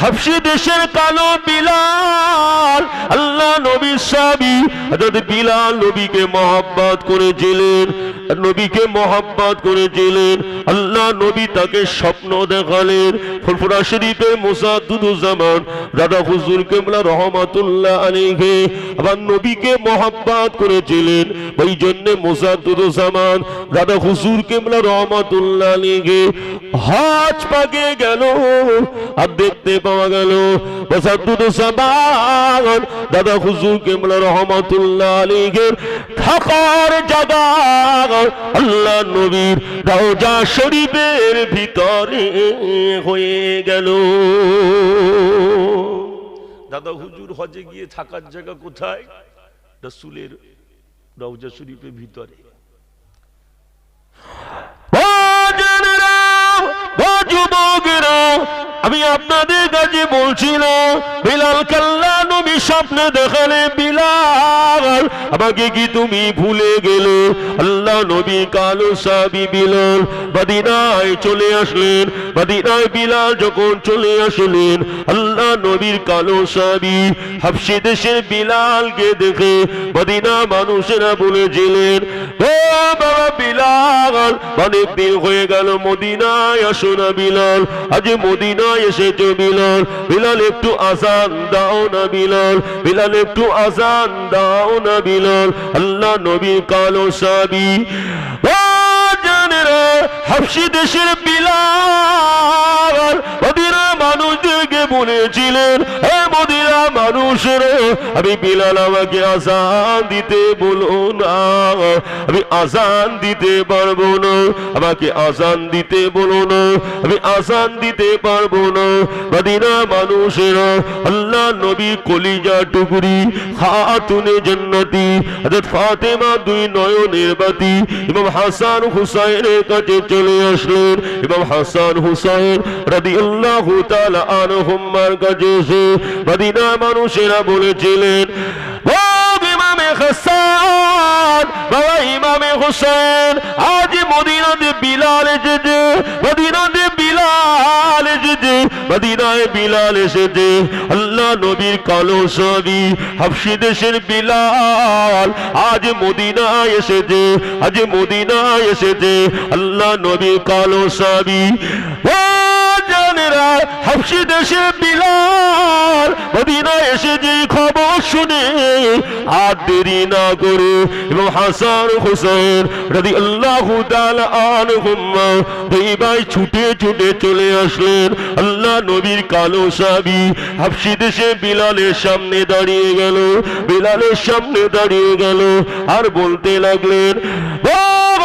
হাবশী দেশের কালো বিলাল আল্লাহ নবীর সাহাবী হযরত বিলাল নবীকে মহব্বত করেছিলেন, নবীকে মহব্বত করেছিলেন। আল্লাহ নবী তাকে স্বপ্ন দেখালেন। ফুরফুরা শরীফের মুসাদ্দুদুজ্জামান দাদা হুজুর কিবলা রহমাতুল্লাহ আলাইহি আবার নবীকে মহব্বত করেছিলেন। ওই জন্য মুসাদ্দুদুজ্জামান দাদা হুজুর কিবলা রহমাতুল্লাহ আলাইহি হজ পাকে গেল আর দেখতে পাওয়া গেল মুসাদ্দুদুজ্জামান দাদা হুজুর কিবলা রহমাতুল্লাহ আলাইহি থাকার জায়গা আল্লাহ নবীর রওজা শরীফের ভিতরে হয়ে গেল। দাদা হুজুর হজে গিয়ে থাকার জায়গা কোথায়? রাসূলের রওজা শরীফের ভিতরে। আমি আপনাদের কাছে বলছিলাম বিলাল কাল্লা নবী স্বপ্নে দেখালে বিলাল আমাকে কি তুমি ভুলে গেলে? আল্লাহ নবী কালো সাহাবী বিলাল মদিনায় চলে আসলেন। মদিনায় বিলাল যখন চলে আসলেন আল্লাহ নবীর কালো সাহাবী হাবশী দেশের বিলালকে দেখে মদিনা মানুষেরা বলেছিলেন, ও বাবা বিলাল অনেক দিন হয়ে গেল মদিনায় আসো না বিলাল, আজ মদিনায় এসেছো বিলাল, বিলাল একটু আযান দাও না বিলাল, বিলাল একটু আযান দাও না বিলাল। আল্লাহ নবী কালো সাহাবী ও জানেরা হাবশী দেশের বিলাল মদিনা মানুষদেরকে বলেছিলেন, হে মদিনা মানুষেরা আমি বিলাল আমাকে আযান দিতে বলো না, আমি আযান দিতে পারবো না, আমাকে আযান দিতে বলো না, আমি আযান দিতে পারবো না। মদিনা মানুষেরা আল্লাহ নবী কলিজা টুকরি খাতুনে জান্নাতি হযরত ফাতেমা দুই নয়নের বাতি ইমাম হাসান হুসাইনের কাছে চলে আসলেন। ইমাম হাসান হুসাইন রাদিয়াল্লাহু তাআলা আনহুমার কাছে এসে মদিনা মানুষেরা বলেছিলেন, ও ইমামে হাসান বাবা ইমামে হোসেন আজ মদিনাতে বিলাল এসেছে, মদিনাতে বিলাল এসেছে, মদিনায় বিলাল এসেছে। আল্লাহ নবীর কালো সাহাবী হাবশী দেশের বিলাল আজ মদিনায় এসেছে, আজ মদিনায় এসেছে। আল্লাহ নবীর কালো সাহাবী ও জানেরা হাবশী দেশের বিলাল মদিনায় এসেছে খবর শুনে আর দেরি না করে এবং হাসান হুসাইন রাদিয়াল্লাহু তাআলা আনহুমা দুই ভাই ছুটে ছুটে চলে আসলেন। আল্লাহ নবীর কালো সাহাবী হাবশী দেশে বিলালের সামনে দাঁড়িয়ে গেল, বিলালের সামনে দাঁড়িয়ে গেল আর বলতে লাগলেন, ও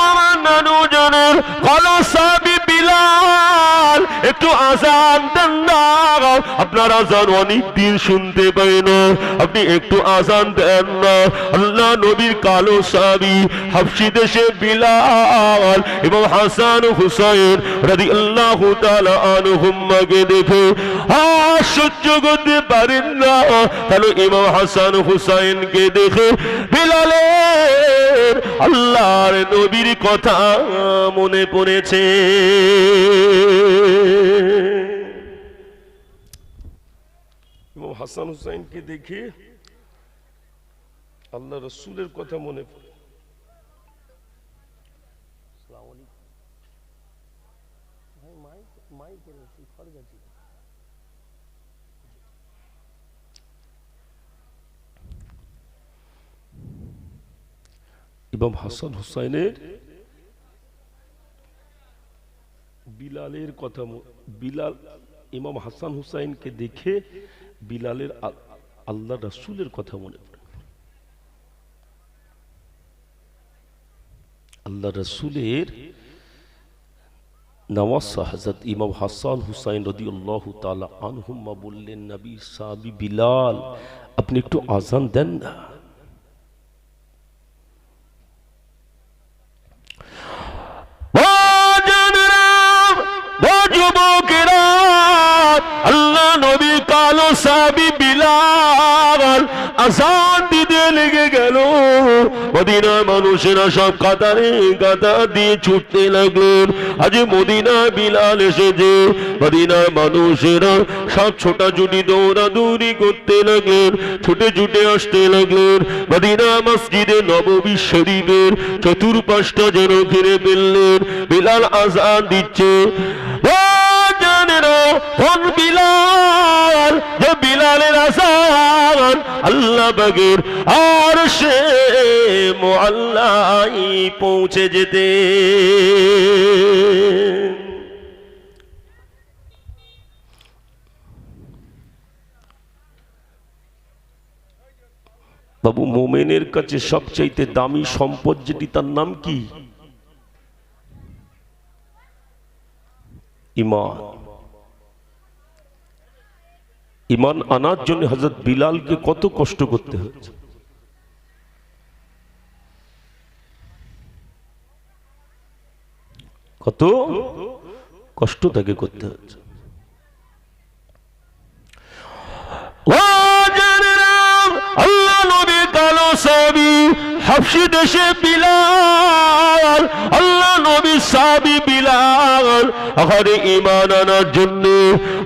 আমার নানু জানের কালো সাহাবী বিলাল একটু আযান দেন না, আপনার আযান অনেক দিন শুনতে পাই না, আপনি একটু আযান দেন না। আল্লাহ নবীর কালো সাহাবী হাবশী দেশে বিলাল এবং হাসান হুসাইন রাদিয়াল্লাহু তাআলা আনহুমাকে দেখে আর সহ্য করতে পারেন না, তাহলে ইমাম হাসান হুসাইনকে দেখে বিলালের আল্লাহর নবীর কথা মনে পড়েছে। ইমাম হাসান হুসাইনকে দেখে আল্লাহ রাসূলের কথা মনে পড়ে। ইমাম হাসান হুসাইনের বিলালের কথা, বিলাল ইমাম হাসান হুসাইনকে দেখে বিলালের আল্লাহ রাসূলের কথা মনে পড়ে। আল্লাহ রাসূলের নওয়াসা হযরত ইমাম হাসান হুসাইন রাদিয়াল্লাহু তাআলা আনহুমা বললেন, নবী সাহাবী বিলাল আপনি একটু আযান দেন না। আল্লাহ নবী কালো সাহাবী বিলাল আযান দিতে লেগে গেল মদিনার মানুষেরা সব কাতারে কাতার দিয়ে ছুটতে লাগলেন আজ মদিনায় বিলাল এসেছে মদিনার মানুষেরা সব ছোটাছুটি দৌড়াদৌড়ি করতে লাগলেন ছুটে ছুটে আসতে লাগলেন মদিনা মসজিদে নববী শরীফের চতুর্পাশটা যেন ঘিরে ফেললেন বিলাল আযান দিচ্ছে কোন বিলাল যে বিলালের আযান আল্লাহ পাকের আরশে মুআল্লায় পৌঁছে যেতে বাবু মোমেনের কাছে সবচাইতে দামি সম্পদ যেটি তার নাম কি ঈমান ঈমান আনার জন্য হযরত বিলালকে কত কষ্ট করতে হচ্ছে কত কষ্ট তাকে করতে হচ্ছে আল্লাহ নবী কালো সাহাবী হাবশী দেশে বিলাল আল্লাহ নবী সাহাবী বিলাল আহারে ঈমান আনার জন্য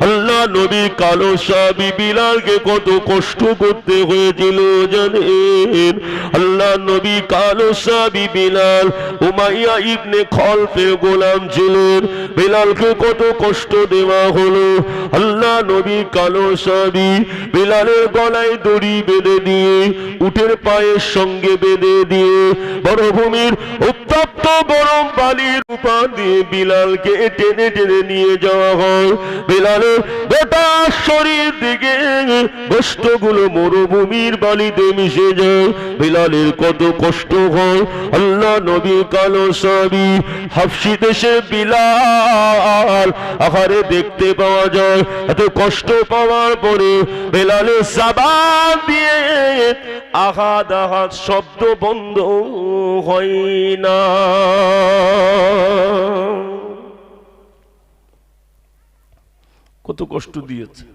আল্লাহ নবী কালো সাহাবী বিলালকে কত কষ্ট করতে হয়েছিল জানেন আল্লাহ নবী কালো সাহাবী বিলাল উমাইয়া ইবনে খলফের গোলাম ছিলেন বিলালকে কত কষ্ট দেওয়া হলো আল্লাহ নবী কালো সাহাবী বিলালের গলায় দড়ি বেঁধে দিয়ে উটের পায়ের সঙ্গে বেঁধে দিয়ে মরুভূমির উত্তপ্ত গরম বালির উপর দিয়ে বিলালকে টেনে টেনে নিয়ে যাওয়া হয় বিলালের গোটা শরীর দিকে গোশতগুলো মরুভূমির বালিতে মিশে যায় বিলালের কত কষ্ট হয় আল্লাহ নবী কালো সাহাবী হাবশী দেশে বিলাল আহারে দেখতে পাওয়া যায় এত কষ্ট পাওয়ার পরে বিলালের জবান দিয়ে আহাদ আহাদ শব্দ বন্ধ হয় না কত কষ্ট দিয়েছে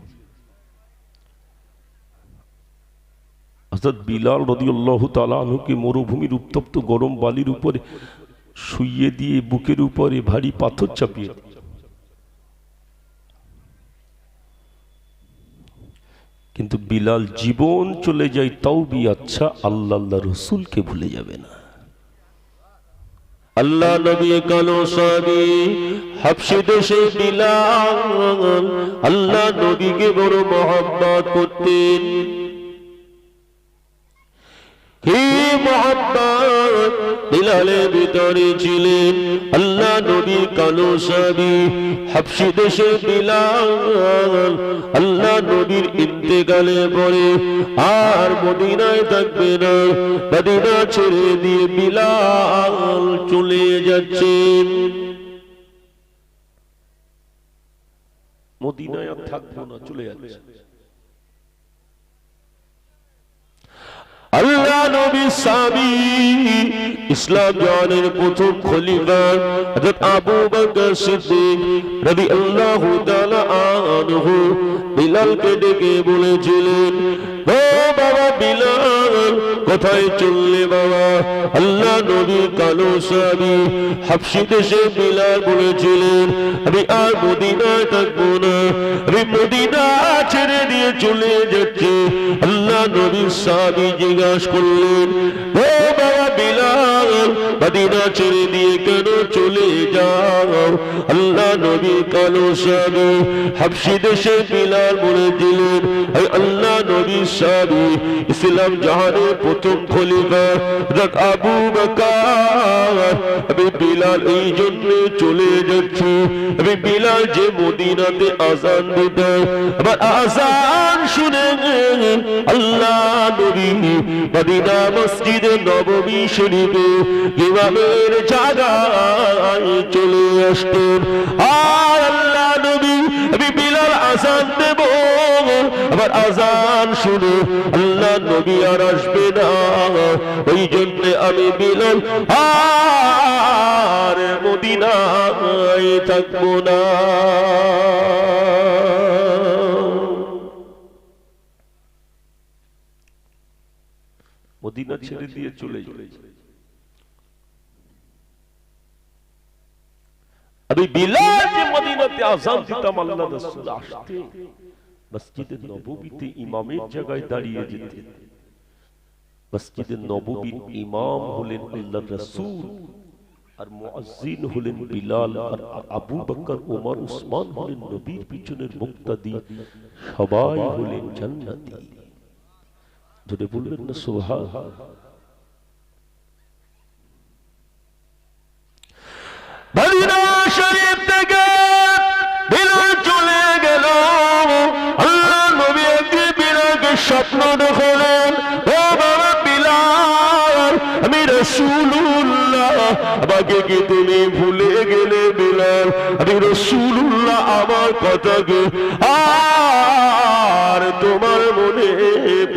হযরত বিলাল রাদিয়াল্লাহু তাআলা আনহুকে মরুভূমির উত্তপ্ত গরম বালির উপরে শুইয়ে দিয়ে বুকের উপরে ভারী পাথর চাপিয়ে কিন্তু বিলাল জীবন চলে যায় তাও বি আচ্ছা আল্লাহ রাসূলকে ভুলে যাবে না আল্লাহ নবী কালো সাহাবী হাবশী দেশে বিলাল আল্লাহ নবীকে বড় মহব্বত করতেন কি মহব্বত বিলালের ভিতরে ছিলেন আল্লাহ নবী কালো সাহাবী হাবশী দেশে বিলাল আল্লাহ নবীর ইন্তেকালের পরে আর মদিনায় থাকবে না মদিনা ছেড়ে দিয়ে বিলাল চলে যাচ্ছেন মদিনায় আর থাকবো না চলে যাচ্ছে আল্লাহ নবী সাহাবী ইসলাম জানের প্রথম খলিফা হযরত আবু বকর সিদ্দিক রাদিয়াল্লাহু তাআলা আনহু বিলালকে ডেকে বলেছিলেন ও বাবা বিলাল কোথায় চললে বাবা আল্লাহ নবী কালো সাহাবী হাবশী দেশে বিলাল বলেছিলেন আমি আর মদিনায় থাকবো না আমি মদিনা ছেড়ে দিয়ে চলে যাচ্ছি আল্লাহ নবী সাহাবী জিজ্ঞাসা করলেন ও বাবা বিলাল মদিনা ছেড়ে দিয়ে কেন চলে যাও আল্লাহ নবী কালো সাহাবী হাবশী দেশে বিলাল বলেছিলেন আল্লাহ নবী সাহাবী ইসলাম জাহানের প্রথম খলিফা হযরত আবু বকর আমি বিলাল এই জন্য চলে যাচ্ছি আমি বিলাল যে মদিনাতে আযান দিত আমার আযান শুনে আল্লাহ নবী মদিনা মসজিদে নববী শরীফে ইমামের জায়গায় চলে আসতেন আর আল্লাহ নবী আমি বিলাল আযান দেব আবার আযান শুনে আল্লাহ নবী আর আসবে না ওই জন্য আমি বিলাল আর মদিনায় থাকবো না মদিনা ছেড়ে দিয়ে চলে যায়। আমি বিলাল যে মদিনাতে আযান দিতাম, আল্লাহ রাসূল আসতে মসজিদে নববীতে ইমামের জায়গায় দাঁড়িয়ে যেতেন। মসজিদে নববীর ইমাম হলেন আল্লাহর রাসূল, আর মুয়াজ্জিন হলেন বিলাল, আর আবু বকর, ওমর, উসমান হলেন নবীর পিছনের মুক্তাদি, সবাই হলেন জান্নাতি। যদি বলবেন না সুবহান। মদিনা শরীফ থেকে বিলাল চলে গেল। আল্লাহ নবী একদিন বিলালকে স্বপ্ন দেখালেন, ও বাবা বিলাল, আমি রাসূলুল্লাহ, আমাকে কি তুমি ভুলে গেলে বিলাল? আমি রাসূলুল্লাহ, আমার কথাকে আর তোমার মনে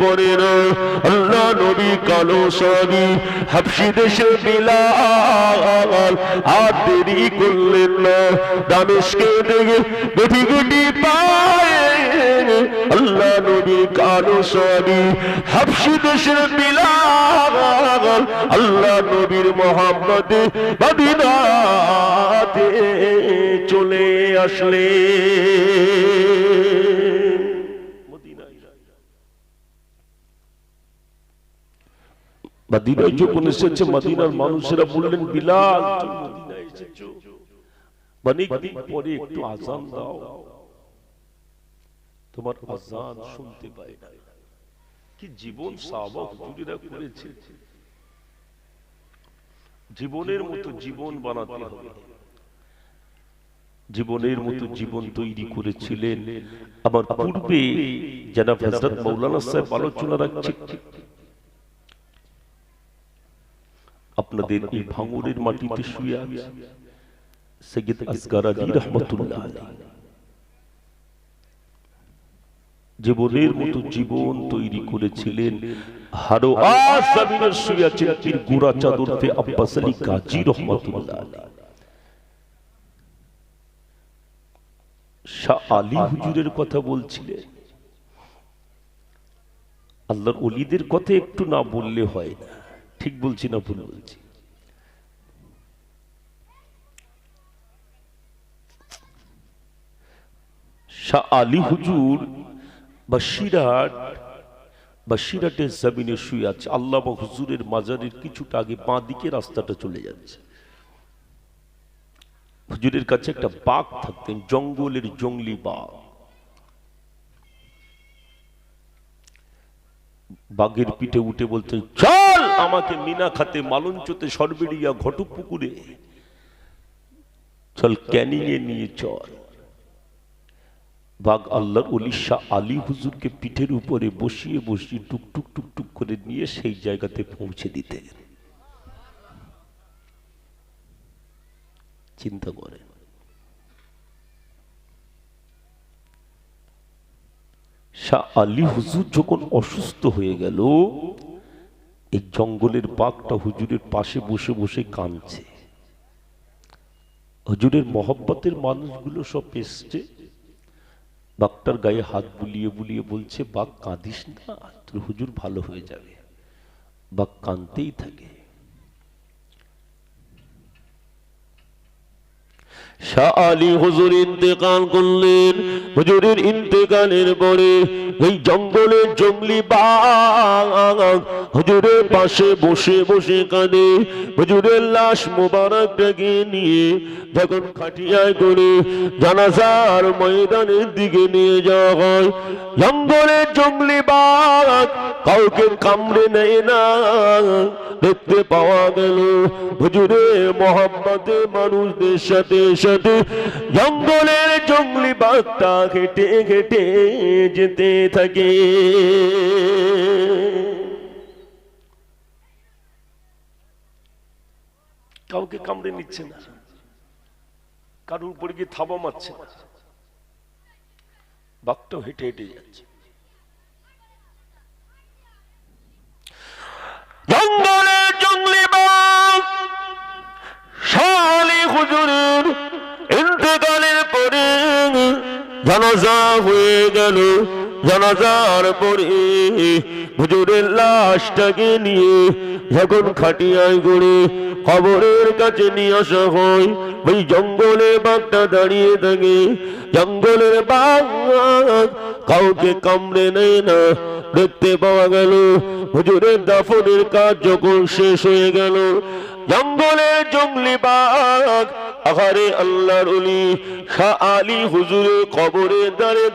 পড়ে না? আল্লাহ নবী কালো সাহাবী হাবশী দেশের বিলাল আর দেরি করলেন না। দামেস্কে থেকে গুটি গুটি পায়ে আল্লাহ নবী কালো সাহাবী হাবশী দেশের বিলাল আল্লাহ নবীর মোহাম্মদে মদিনাতে চলে আসলে। মদিনায় যখন এসেছে, মদিনার মানুষেরা বললেন, বিলাল তুমি মদিনায় এসেছো, অনেকদিন পরে একটু আযান দাও, তোমার আযান শুনতে পাই না। কি জীবন সাহাবা হুজুরেরা করেছে! জীবনের মতো জীবন বানাতে হবে, জীবনের মতো জীবন তৈরি করেছিলেন। আমার পূর্বে জনাব হযরত মাওলানা সাহেব আলোচনা রাখছেন, আপনাদের এই ভাঙড়ের মাটিতে শুয়ে আছে সৈয়দ আসগর আলী রাহমাতুল্লাহ আলাইহি। জীবনের মতো জীবন তৈরি করেছিলেন। হারো আজ জমিনে শুয়ে আছেন পীর গোরা চাদর পে আব্বাস আলী গাজী রাহমাতুল্লাহ আলাইহি। শাহ আলী হুজুরের কথা বলছিলেন। আল্লাহর ওলিদের কথা একটু না বললে হয় না। ঠিক বলছি না ভুল বলছি? শাহ আলী হুজুর বসিরহাটের জমিনে শুয়ে আছে। আল্লামা হুজুরের মাজারের কিছুটা আগে বাঁ দিকে রাস্তাটা চলে যাচ্ছে। হুজুরের কাছে একটা বাঘ থাকতেন, জঙ্গলের জঙ্গলি বাঘ। বাঘের পিঠে উঠে বলতেন, চল আমাকে মিনা খাতে, মালঞ্চতে, সরবেড়িয়া, ঘটকপুকুরে চল, ক্যানিং এ নিয়ে চল। বাঘ আল্লাহর ওলি শাহ আলী হুজুরকে পিঠের উপরে বসিয়ে বসিয়ে টুকটুক টুকটুক করে নিয়ে সেই জায়গাতে পৌঁছে দিতে। চিন্তা করেন, শাহ আলী হুজুর যখন অসুস্থ হয়ে গেল, এই জঙ্গলের বাঘটা হুজুরের পাশে বসে বসে কাঁদছে। হুজুরের মহব্বতের মানুষগুলো সব এসছে, বাঘটার গায়ে হাত বুলিয়ে বুলিয়ে বলছে, বাঘ কাঁদিস না, তোর হুজুর ভালো হয়ে যাবে। বাঘ কাঁদতেই থাকে। শাহ আলী হুজুর ইন্তেকাল করলেন। হুজুরের ইন্তেকালের পরে এই জঙ্গলের জঙ্গলি বাঘ হুজুরের পাশে বসে বসে কাঁদে। হুজুরের লাশ মোবারকটাকে নিয়ে যখন খাটিয়ায় করে জানাজার ময়দানের দিকে নিয়ে যাওয়া হয়, জঙ্গলের জঙ্গলি বাঘ কাউকে কামড়ে নেয় না। দেখতে পাওয়া গেল হুজুরের মহব্বতে মানুষদের সাথে সাথে জঙ্গলের জঙ্গলি বাঘটা হেঁটে হেঁটে যেতে থাকে। কাউকে কামড়ে নিচ্ছে না, কারোর উপরে গিয়ে থাবা মারছে না, বাঘটাও হেঁটে হেঁটে যাচ্ছে। জঙ্গলের জঙ্গলি বাঘ শাহ আলী হুজুরের ইন্তেকালের পরে জানাজা হয়ে গেল। জানাজার পরে হুজুরের লাশটাকে নিয়ে যখন খাটিয়ায় করে কবরের কাছে নিয়ে আসা হয়, ওই জঙ্গলে বাঘটা দাঁড়িয়ে থাকে। জঙ্গলের বাঘ কাউকে কামড়ে নেয় না। দেখতে পাওয়া গেল হুজুরের দাফনের কাজ যখন শেষ হয়ে গেল, জঙ্গলের জঙ্গলি বাঘ আহারে আল্লাহর ওলি শাহ আলী হুজুরের কবরে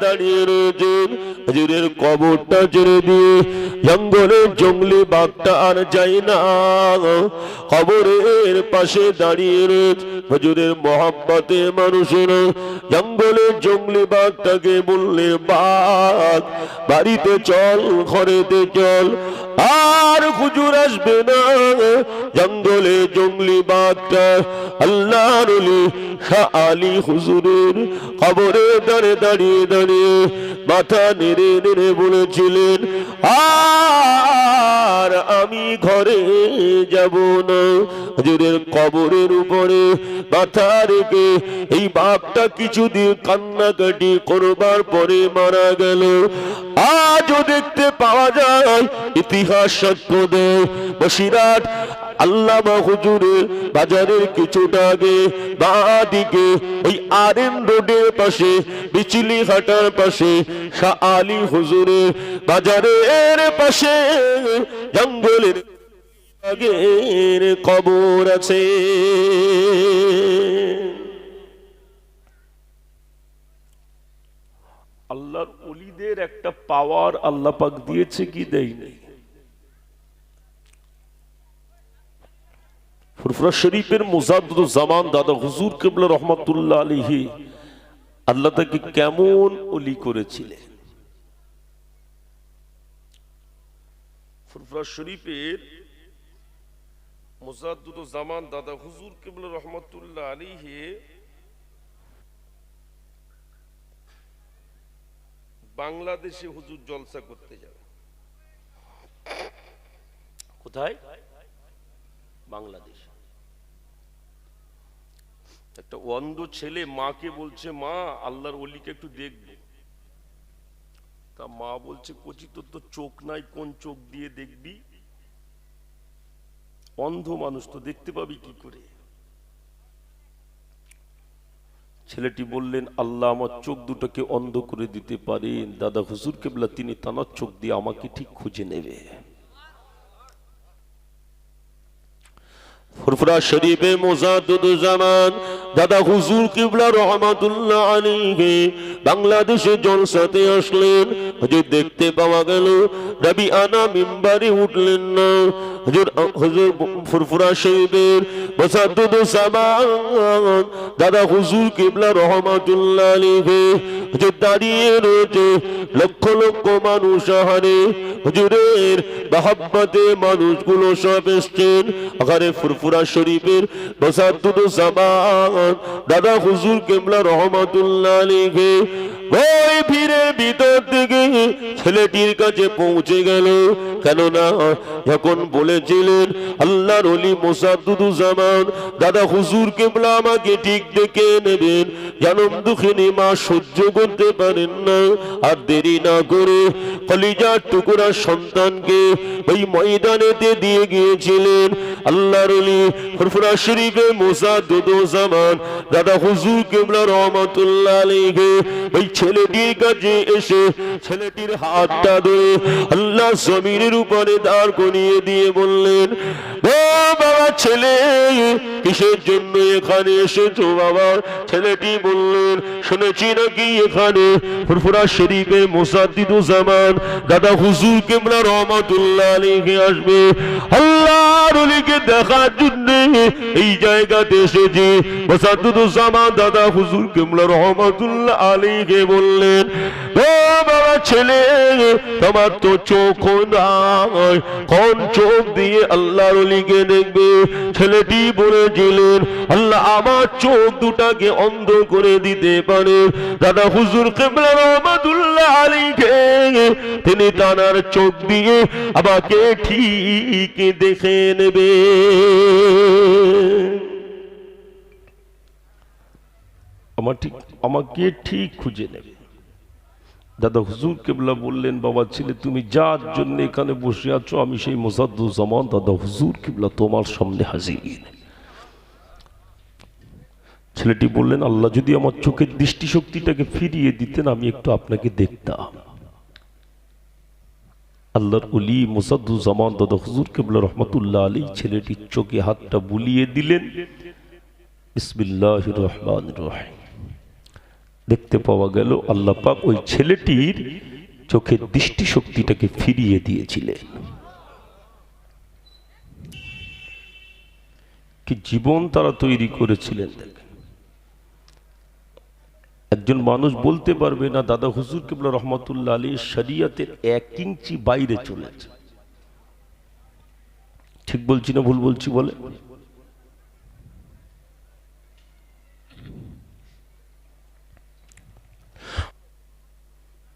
দাঁড়িয়ে রয়েছেন। হুজুরের কবরটা ছেড়ে দিয়ে জঙ্গলের জঙ্গলি বাঘটা আর যায় না, কবরের পাশে দাঁড়িয়ে রয়েছে হুজুরের মহব্বতে মানুষেরা। জঙ্গলের জঙ্গলি বাঘটাকে বললে, বাঘ বাড়িতে চল, ঘরেতে চল, আর হুজুর আসবে না। জঙ্গলে জঙ্গলি বাঘটা আল্লাহর ওলি শাহ আলী হুজুরের কবরে দাঁড়িয়ে মাথা নেড়ে নেড়ে বলেছিলেন, আর আমি ঘরে যাব না। হুজুরের কবরের উপরে মাথা রেখে এই বাঘটা কিছুদিন কান্নাকাটি করবার পরে মারা গেল। আজও দেখতে পাওয়া যায়, ইতিহাস সাক্ষ্য দেয়, বসিরহাট আল্লামা হুজুরের বাজারের কিছুটা আগে বাদিকে ওই আরএন রোডের পাশে বিচলি হাটার পাশে শাহ আলী হুজুরের বাজারের পাশে জঙ্গলের আগের কবর আছে। আল্লাহর ওলিদের একটা পাওয়ার আল্লাহ পাক দিয়েছে কি দেয়নি? ফুরফুরা শরীফের মুজাদ্দুদ জামান দাদা হুজুর কিবলা রহমাতুল্লাহ আলাইহি আল্লাহ তাকে কেমন ওলি করেছিলেন। ফুরফুরা শরীফের মুজাদ্দুদ জামান দাদা হুজুর কিবলা রহমাতুল্লাহ আলাইহি বাংলাদেশে হুজুর জলসা করতে যাবে। কোথায়? বাংলাদেশ। একটা অন্ধ ছেলে মাকে বলছে, মা আল্লাহর ওলিকে একটু দেখবে। তা মা বলছে, কচি তোর তো চোখ নাই, কোন চোখ দিয়ে দেখবি? অন্ধ মানুষ তো দেখতে পাবি কি করে? ছেলেটি বললেন, আল্লাহ আমার চোখ দুটোকে অন্ধ করে দিতে পারেন। দাদা হুজুর কেবলা তিনি তানার চোখ দিয়ে আমাকে ঠিক খুঁজে নেবে। ফুরফুরা শরীফে মুজাদ্দিদ জামান দাদা হুজুর কিবলা রহমাতুল্লাহ আলাইহি বাংলাদেশে জলসাতে আসলেন। হুজুর দেখতে পাওয়া গেল রবি আনা মিম্বারে উঠলেন না। হুজুর ফুরফুরা শরীফের মুজাদ্দিদ জামান দাদা হুজুর কিবলা রহমাতুল্লাহ আলাইহি হুজুর দাঁড়িয়ে রয়েছে। লক্ষ লক্ষ মানুষ আহারে হুজুরের মহব্বতে মানুষগুলো সব এসছেন। আহারে ফুরফুরা শরীফের মুজাদ্দিদ জামান দাদা হুজুর কিবলা রহমাতুল্লাহ আলাইহি ওই ভিড়ের ভিতর থেকে ছেলেটির কাছে পৌঁছে গেল। কেননা যখন বলেছিলেন আল্লাহর ওলি মুজাদ্দিদ জামান দাদা হুজুর কিবলা আমাকে ঠিক দেখে নেবেন, জনম দুঃখিনী মা সহ্য করতে পারেন না। আর দেরি না করে কলিজার টুকরা সন্তানকে ওই ময়দানেতে দিয়ে গিয়েছিলেন। আল্লাহর ওলি ফুরফুরা শরীফে মুজাদ্দিদ জামান দাদা হুজুর কিবলা রহমাতুল্লাহ আলাইহি ওই ছেলেটির কাছে এসে ছেলেটির হাতটা ধরে আল্লাহ জমিনের উপরে দাঁড় করিয়ে দিয়ে বললেন, ও বাবা ছেলে, কিসের জন্য এখানে এসেছো বাবা? ছেলেটি বললেন, শুনেছি নাকি এখানে ফুরফুরা শরীফে মুজাদ্দিদ জামান দাদা হুজুর কিবলা রহমাতুল্লাহ আলাইহি আসবে। আল্লাহর ওলিকে দেখার জন্য এই জায়গাতে এসেছি। মুজাদ্দিদ জামান দাদা হুজুর কিবলা রহমাতুল্লাহ আলাইহি বললেন, ও বাবা ছেলে, তোমার তো চোখ নাই, কোন চোখ দিয়ে আল্লাহর ওলিকে দেখবে? ছেলেটি বলেছিলেন, আল্লাহ আমার চোখ দুটাকে অন্ধ করে দিতে পারে। দাদা হুজুর কিবলা রহমাতুল্লাহ আলাইহি তিনি তানার চোখ দিয়ে আমাকে ঠিক দেখে নেবে। আমাকে ঠিক খুঁজে নেবে। দাদা হুজুর কেবলা বললেন, বাবা ছেলে তুমি যার জন্য এখানে বসে আছো আমি সেই মোসাদ্দুজ্জামান দাদা হুজুর কেবলা তোমার সামনে হাজির। ছেলেটি বললেন, আল্লাহ যদি আমার চোখের দৃষ্টিশক্তিটাকে ফিরিয়ে দিতেন আমি একটু আপনাকে দেখতাম। আল্লাহর ওলি মোসাদ্দুজ্জামান দাদা হুজুর কেবলা রহমতুল্লাহ আলাইহি ছেলেটির চোখে হাতটা বুলিয়ে দিলেন। বিসমিল্লাহির রহমানির রহিম। দেখতে পাওয়া গেল আল্লাহ পাক ওই ছেলেটির চোখের দৃষ্টিশক্তিটাকে ফিরিয়ে দিয়েছিলেন। কি জীবন তারা তৈরি করেছিলেন। একজন মানুষ বলতে পারবে না দাদা হুজুর কেবলা রহমতুল্লাহ আলাইহি শরিয়তের 1 ইঞ্চি বাইরে চলেছে। ঠিক বলছি না ভুল বলছি বলে?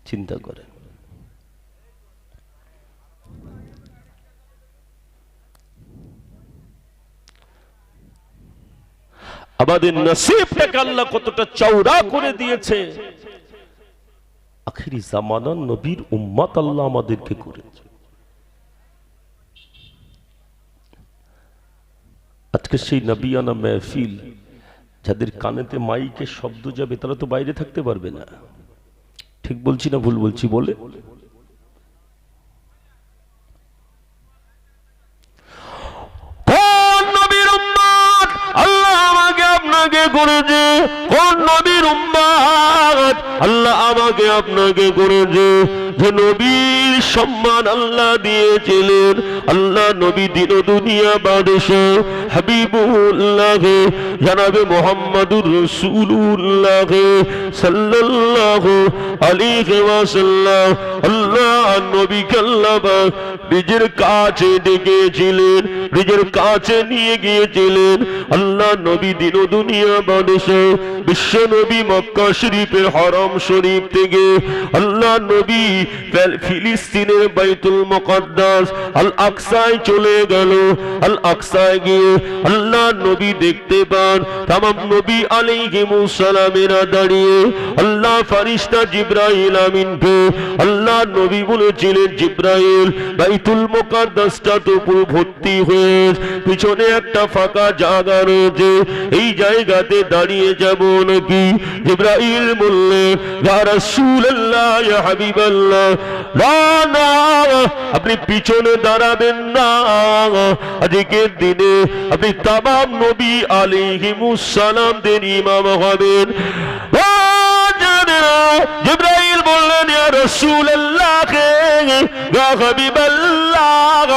চিন্তা করেন। আমাদের নসিবটাকে আল্লাহ কতটা চওড়া করে দিয়েছে। আখিরি জামানার নবীর উম্মত আল্লাহ আমাদেরকে করেছে। আজকে সেই নবিয়ানা মেহফিল, যাদের কানেতে মাইকের শব্দ যাবে তারা তো বাইরে থাকতে পারবে না। ঠিক বলছি না ভুল বলছি বলে? কোন নবীর উম্মত আল্লাহ আমাকে আপনাকে করেছে? কোন নবীর উম্মত আল্লাহ আমাকে আপনাকে করেছে? যে নবীর সম্মান আল্লাহ দিয়েছিলেন। আল্লাহ নবী দিন দুনিয়া বাদশা হাবিবুল্লাহ জনাবে মুহাম্মদুর রাসূলুল্লাহ সাল্লাল্লাহু আলাইহি ওয়াসাল্লাম আল্লাহ নবীকে আল্লাহ নিজের কাছে ডেকেছিলেন, নিজের কাছে নিয়ে গিয়েছিলেন। আল্লাহ নবী দিন দুনিয়া বাদশা বিশ্ব নবী মক্কা শরীফের হরম শরীফ থেকে আল্লাহ নবী ফিলিস্তিনের বাইতুল মুকদ্দাস আল আকসায় চলে গেল। আল আকসায় গিয়ে আল্লাহ নবী দেখতে পান তামাম নবী আলাইহিমুস সালামেরা দাঁড়িয়ে। আল্লাহ ফেরেশতা জিবরাইল আমিনকে আল্লাহ নবী বলেছিলেন, জিবরাইল বাইতুল মুকদ্দাসটা তো পুরো ভর্তি হয়ে, পিছনে একটা ফাঁকা জায়গা রয়েছে, এই জায়গাতে দাঁড়িয়ে যাব নাকি? জিবরাইল বললেন, ইয়া রাসূলুল্লাহ ইয়া হাবিবাল্লাহ, না না আপনি পিছনে দাঁড়াবেন না। আজকের দিনে আপনি তামাম নবী আলাইহিমুস সালামদের ইমাম হবেন। জিবরাইল বললেন, ইয়া রাসূলুল্লাহ ইয়া হাবিবাল্লাহ,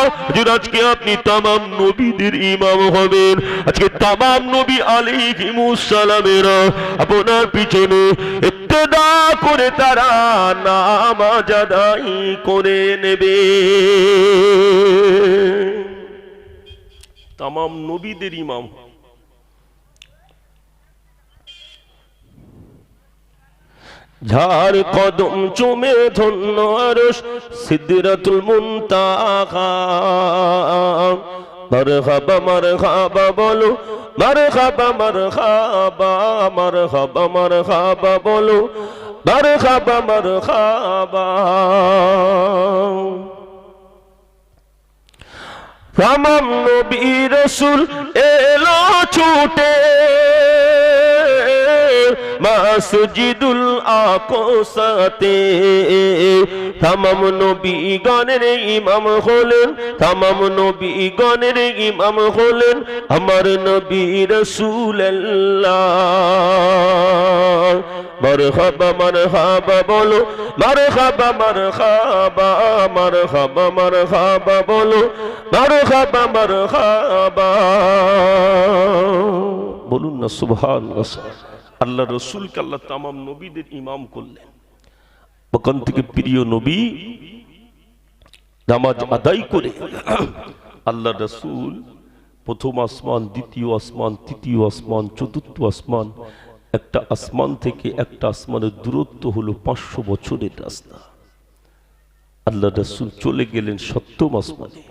আজকে আপনি তামাম নবীদের ইমাম হবেন। আজকে তামাম নবী আলাইহিমুস সালামেরা আপনার পিছনে ইক্তেদা করে তারা নামাজ আদায় করে নেবে। তামাম নবীদের ইমাম। ঝাড় কদম চুমে ধন্য আরশ সিদরাতুল মুনতাহা। মারহাবা মারহাবা বলো, মারহাবা মারহাবা, মারহাবা মারহাবা বলো, মারহাবা মারহাবা। তামাম নবী রাসূল এলো ছুটে মসজিদুল আকসাতে। তামাম নবীগণের ইমাম হলেন, তামাম নবীগণের ইমাম হলেন আমার নবী রাসূলুল্লাহ। মারহাবা মারহাবা বলো, মারহাবা মারহাবা, মারহাবা মারহাবা বলো, মারহাবা মারহাবা। বলুন না সুবহানাল্লাহ। আল্লাহ রসুলকে আল্লাহ তামাম নবীদের ইমাম করলেন। ওখান থেকে প্রিয় নবী নামাজ আদায় করে আল্লাহ রসুল প্রথম আসমান, দ্বিতীয় আসমান, তৃতীয় আসমান, চতুর্থ আসমান, একটা আসমান থেকে একটা আসমানের দূরত্ব হলো 500 বছরের রাস্তা। আল্লাহ রসুল চলে গেলেন সপ্তম আসমানে।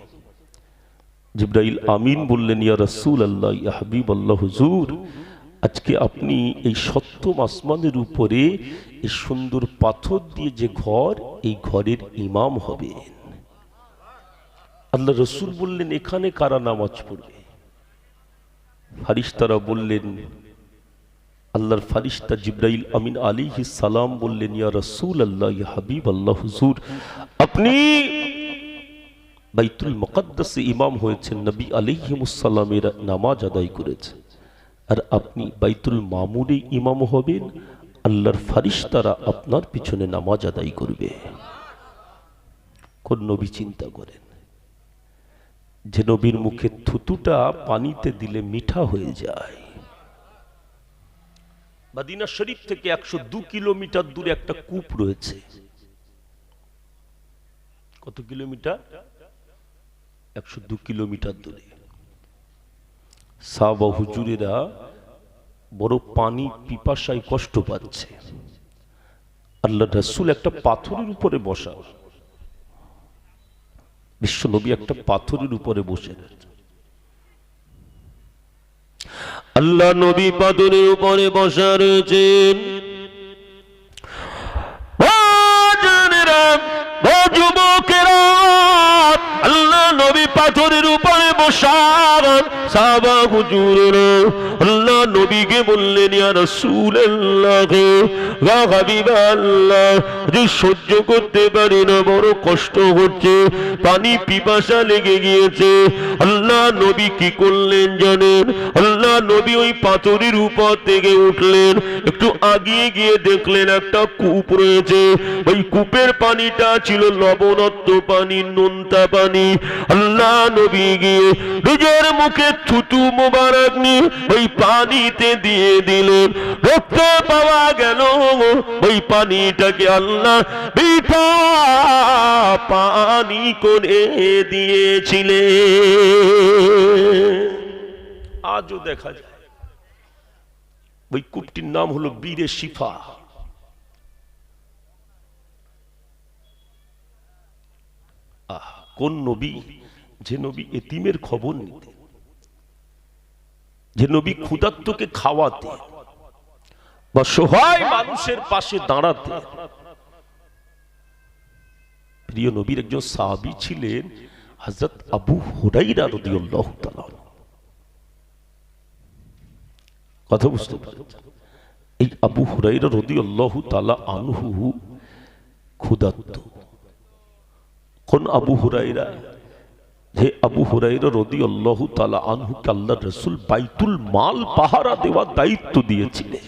জিবরাইল আমিন বললেন, ইয়া রাসূলুল্লাহ ইয়া হাবিবাল্লাহ হুজুর, আজকে আপনি এই সপ্তম আসমানের উপরে এই সুন্দর পাথর দিয়ে যে ঘর, এই ঘরের ইমাম হবেন। আল্লাহ রসুল বললেন এখানে কারা নামাজ পড়বে? ফারিস্তারা বললেন, আল্লাহর ফারিস্তা জিবরাইল আমিন আলাইহিস সালাম বললেন, ইয়া রাসূলুল্লাহ, ইয়া হাবিবাল্লাহ, হুজুর আপনি বাইতুল মুকাদ্দাসে ইমাম হয়েছেন, নবী আলাইহিস সালামের নামাজ আদায় করেছেন, আর আপনি বাইতুল মামুরে ইমাম হবেন, আল্লাহর ফারিস্তারা আপনার পিছনে নামাজ আদায় করবে। কোন নবী চিন্তা করেন যে নবীর মুখে থুতুটা পানিতে দিলে মিঠা হয়ে যায়। মদিনা শরীফ থেকে 102 কিলোমিটার দূরে একটা কূপ রয়েছে। কত কিলোমিটার? 102 কিলোমিটার দূরে। সাহাবা হুজুরেরা বড় পানি পিপাসায় কষ্ট পাচ্ছে। আল্লাহ রাসূল একটা পাথরের উপরে বসা, বিশ্ব নবী একটা পাথরের উপরে বসে, আল্লাহ নবী পাথরের উপরে বসা রয়েছেন। যুবকেরা, আল্লাহ নবী পাথরের উপরে বসা। সাহাবা হুজুরেরা আল্লাহ নবীকে বললেন, ইয়া রাসূলুল্লাহ, ইয়া হাবিবাল্লাহ, যে সহ্য করতে পারি না, বড় কষ্ট হচ্ছে, পানি পিপাসা লেগে গিয়েছে। আল্লাহ নবী কি করলেন জানেন? আল্লাহ নবী ওই পাথরের উপর থেকে উঠলেন, একটু আগিয়ে গিয়ে দেখলেন একটা কূপ রয়েছে। ওই কূপের পানিটা ছিল লবণাক্ত পানি, নোনতা পানি। আল্লাহ নবী গিয়ে নিজের মুখে থুতু মোবারক নিয়ে ওই পানিতে দিয়ে দিলেন। দেখতে পাওয়া গেল ওই পানিটাকে আল্লাহ মিঠা পানি করে দিয়েছিলেন। আজও দেখা যায়। ওই কূপটির নাম হলো বীরে শিফা। কোন নবী? যে নবী এতিমের খবর নিতে, যে নবী ক্ষুধার্তকে খাওয়াতে বা সহায় মানুষের পাশে দাঁড়াতে। প্রিয় নবীর একজন সাহাবী ছিলেন হযরত আবু হুরায়রা রাদিয়াল্লাহু তাআলা। কথা বুঝতে পারছেন? এই আবু হুরায়রা রাদিয়াল্লাহু তাআলা আনহু ক্ষুধার্ত। কোন আবু হুরায়রা? যে আবু হুরায়রা রাদিয়াল্লাহু তাআলা আনহুকে আল্লাহর রাসূল বাইতুল মাল পাহারা দেওয়ার দায়িত্ব দিয়েছিলেন।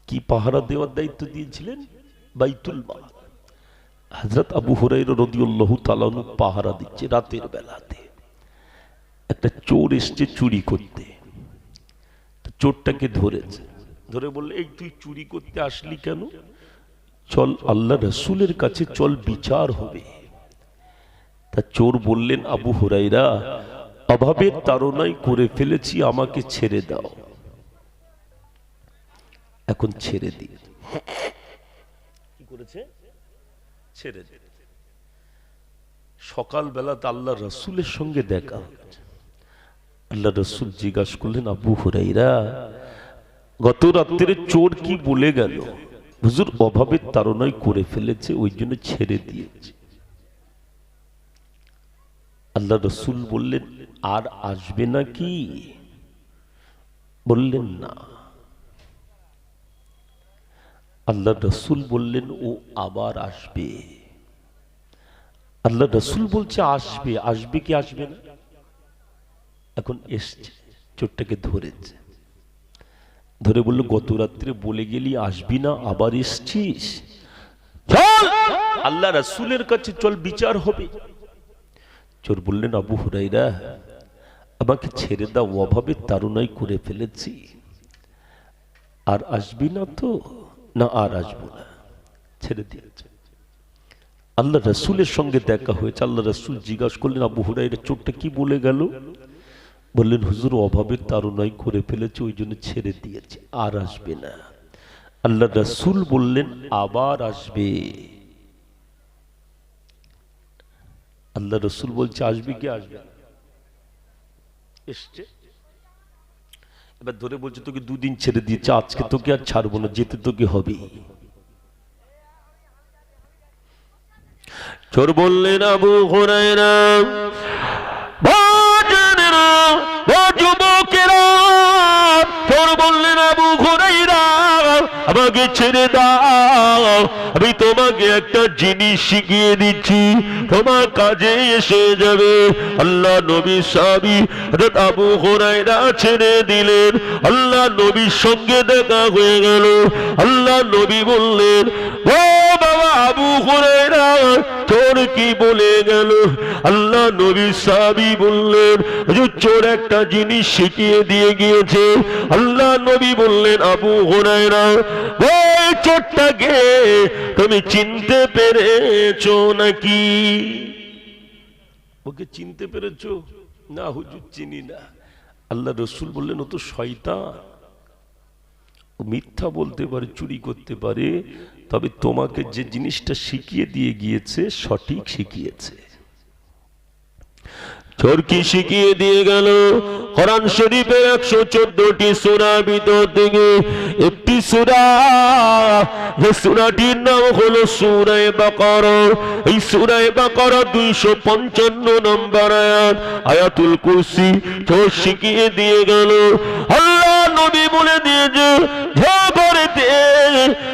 কি পাহারা দেওয়ার দায়িত্ব দিয়েছিলেন? বাইতুল মাল। হযরত আবু হুরায়রা রাদিয়াল্লাহু তাআলা আনহু পাহারা দিচ্ছে। রাতের বেলাতে একটা চোর এসেছে চুরি করতে। চোরটাকে ধরেছে, ধরে বললে, এই তুই চুরি করতে আসলি কেন? চল আল্লাহ রাসূলের কাছে চল, বিচার হবে। তা চোর বললেন, আবু হুরায়রা, অভাবের তাড়নায় করে ফেলেছি, আমাকে ছেড়ে দাও। এখন ছেড়ে দিই। কি করেছে? ছেড়ে দিই। সকালবেলাতে আল্লাহ রাসূলের সঙ্গে দেখা। আল্লাহ রাসূল জিজ্ঞাসা করলেন, আবু হুরায়রা, গত রাত্রে চোর কি বলে গেল? হুজুর, অভাবের তাড়নায় করে ফেলেছে, ওই জন্য ছেড়ে দিয়েছে। আল্লাহ রাসূল বললেন, আর আসবে নাকি? বললেন না। আল্লাহ রাসূল বললেন, ও আবার আসবে। আল্লাহ রাসূল বলছে আসবে। আসবে কি আসবে না? এখন এসছে, চোরটাকে ধরেছে, ধরে বলল, গত রাত্রে বলে গেলি আসবি না, আবার এসছিস, চল আল্লাহ রাসূলের কাছে চল, বিচার হবে। চোর বললেন, আবু হুরায়রা, আমাকে ছেড়ে দাও, অভাবে তাড়নায় করে ফেলেছি, আর আসবি না তো? না, আর আসবো না, ছেড়ে দিয়েছে। আল্লাহ রাসূলের সঙ্গে দেখা হয়েছে। আল্লাহ রাসূল জিজ্ঞাসা করলেন, আবু হুরায়রা, চোরটা কি বলে গেল? বললেন, হুজুর, অভাবের তাড়নায় করে ফেলেছে, ওই জন্য ছেড়ে দিয়েছে, আর আসবে না। আল্লাহ রাসূল বললেন, আবার আসবে। আল্লাহ রাসূল বলছে, আসবে কি আসবে? এসছে। এবার ধরে বলছে তোকে দুদিন ছেড়ে দিয়েছে, আজকে তোকে আর ছাড়বো না, যেতে তোকে হবে। চোর বললেন আবু হুরায়রা, বাজানেরা, যুবকেরা, চোর বললেন আবু হুরায়রা আমাকে ছেড়ে দাও, আমি তোমাকে একটা জিনিস শিখিয়ে দিচ্ছি, তোমার কাজে এসে যাবে। আল্লাহ নবী সাহাবী হযরত আবু হুরায়রা ছেড়ে দিলেন। আল্লাহ নবীর সঙ্গে দেখা হয়ে গেল। আল্লাহ নবী বললেন, ও বাবা আবু হুরায়রা, চোর কি বলে গেল? আল্লাহ নবী সাহাবী বললেন, হুজুর চোর একটা জিনিস শিখিয়ে দিয়ে গিয়েছে। আল্লাহ নবী বললেন, আবু হুরায়রা, ওই চোরটাকে তুমি চিনতে পেরেছো নাকি? ওকে চিনতে পেরেছো? না হুজুর চিনি না। আল্লাহ রসুল বললেন, ও তো শয়তান, ও মিথ্যা বলতে পারে, চুরি করতে পারে, তবে তোমাকে যে জিনিসটা শিখিয়ে দিয়ে গিয়েছে সঠিক শিখিয়েছে। চোর কি শিখিয়ে দিয়ে গেল? কোরআন শরীফের 114টি সূরার ভিতর থেকে একটি সূরা, যে সূরাটির নাম হলো সূরা বাকারা। এই সূরা বাকারা 255 নম্বর আয়াত, আয়াতুল কুরসি চোর শিখিয়ে দিয়ে গেল। আল্লাহ নবী বলে দিয়েছে, ঘরেতে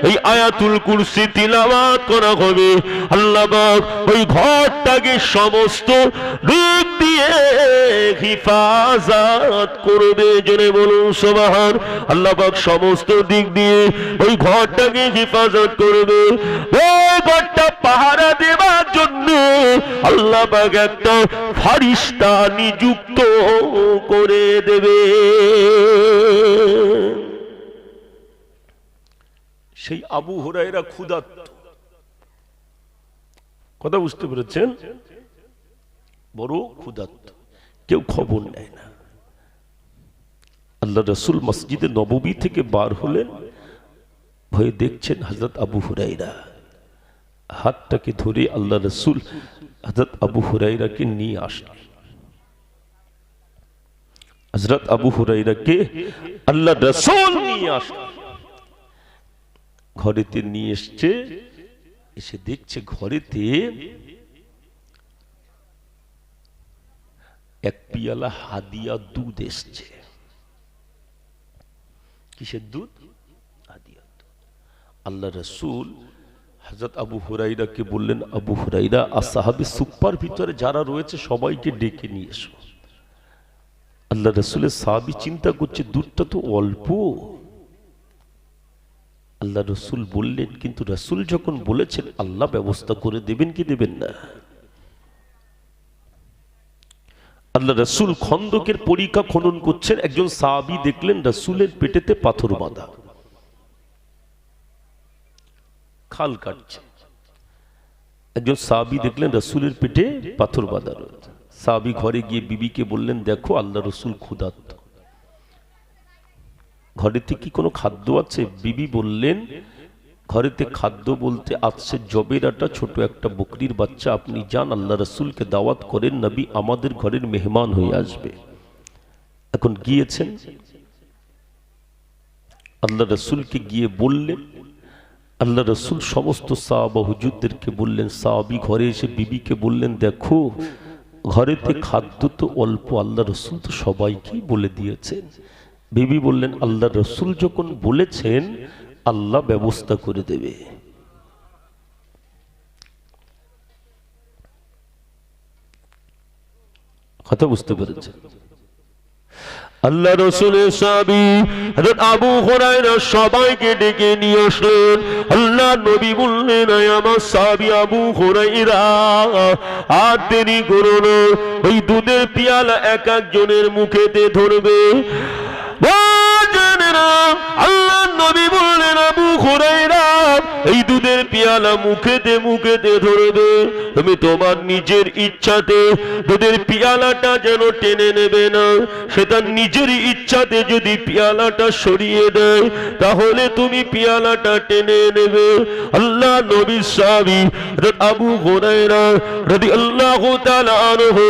এই আয়াতুল কুরসি তিলাওয়াত করা হবে, আল্লাহ পাক ওই ঘরটাকে সমস্ত দিক দিয়ে হিফাজত করবে। জোরে বলুন সুবহান। আল্লাহ পাক সমস্ত দিক দিয়ে ওই ঘরটাকে হিফাজত করবে। ওই ঘরটা পাহারা দেওয়ার জন্য আল্লাহ পাক একটা ফেরেশতা নিযুক্ত করে দেবে। সেই আবু হুরায়রা ক্ষুধার্ত, কথা বুঝতে পেরেছেন? বড় ক্ষুধার্ত, কেউ খবর নেয় না। আল্লাহ রাসূল মসজিদে নববী থেকে বার হলেন, ভয়ে দেখছেন হযরত আবু হুরায়রা। হাতটাকে ধরে আল্লাহ রাসূল হযরত আবু হুরায়রাকে নিয়ে আসলেন। হযরত আবু হুরায়রাকে আল্লাহ রাসূল নিয়ে আসলেন, ঘরেতে নিয়ে এসছে। এসে দেখছে ঘরেতে এক পিয়ালা হাদিয়া দুধ এসছে। কিসের দুধ? হাদিয়া দুধ। আল্লাহ রাসূল হযরত আবু হুরায়রাকে বললেন, আবু হুরায়রা, আসহাবে সুফার ভিতরে যারা রয়েছে সবাইকে ডেকে নিয়ে এসো। আল্লাহ রাসূলের সাহাবী চিন্তা করছে দুধটা তো অল্প। আল্লাহ রসুল বললেন, কিন্তু রসুল যখন বলেছেন আল্লাহ ব্যবস্থা করে দেবেন কি দেবেন না? আল্লাহ রসুল খন্দকের পরিখা খনন করছেন, একজন সাহাবী দেখলেন রসুলের পেটেতে পাথর বাঁধা, খাল কাটছে। একজন সাহাবী দেখলেন রসুলের পেটে পাথর বাঁধা রয়েছে। সাহাবী ঘরে গিয়ে বিবিকে বললেন, দেখো আল্লাহ রসুল ক্ষুধার্ত, ঘরেতে কি কোনো খাদ্য আছে? বিবি বললেন, ঘরেতে খাদ্য বলতে আছে জবের আটা, ছোট একটা বকরির বাচ্চা। আপনি যান আল্লাহ রসুলকে দাওয়াত করেন, নবী আমাদের ঘরের মেহমান হয়ে আসবে। এখন গিয়েছেন, আল্লাহ রসুলকে গিয়ে বললেন। আল্লাহ রসুল সমস্ত সাহাবা হুজুরদেরকে বললেন, সাহাবী ঘরে এসে বিবিকে বললেন, দেখো ঘরেতে খাদ্য তো অল্প, আল্লাহ রসুল তো সবাইকেই বলে দিয়েছেন। বিবি বললেন, আল্লাহ রসুল যখন বলেছেন আল্লাহ ব্যবস্থা করে দেবে। কথা বুঝতে পেরেছেন? আল্লাহ রসুলের সাহাবী হযরত আবু হুরায়রা সবাইকে ডেকে নিয়ে আসলেন। আল্লাহ নবী বললেন, আমার সাহাবী আবু হুরায়রা, আর দেরি করো না, ওই দুধের পিয়ালা এক একজনের মুখেতে ধরবে। আল্লাহ নবী বললেন, আবু হুরায়রা, এই ওই দুধের পেয়ালা মুখেতে মুখেতে ধরবে, তুমি তোমার নিজের ইচ্ছাতে দুধের পেয়ালাটা যেন টেনে নেবে না। সে তার নিজের ইচ্ছাতে যদি পেয়ালাটা সরিয়ে দেয় তাহলে তুমি পেয়ালাটা টেনে নেবে। আল্লাহ নবীর সাহাবী আবু হুরায়রা রাদিয়াল্লাহু তাআলা আনহু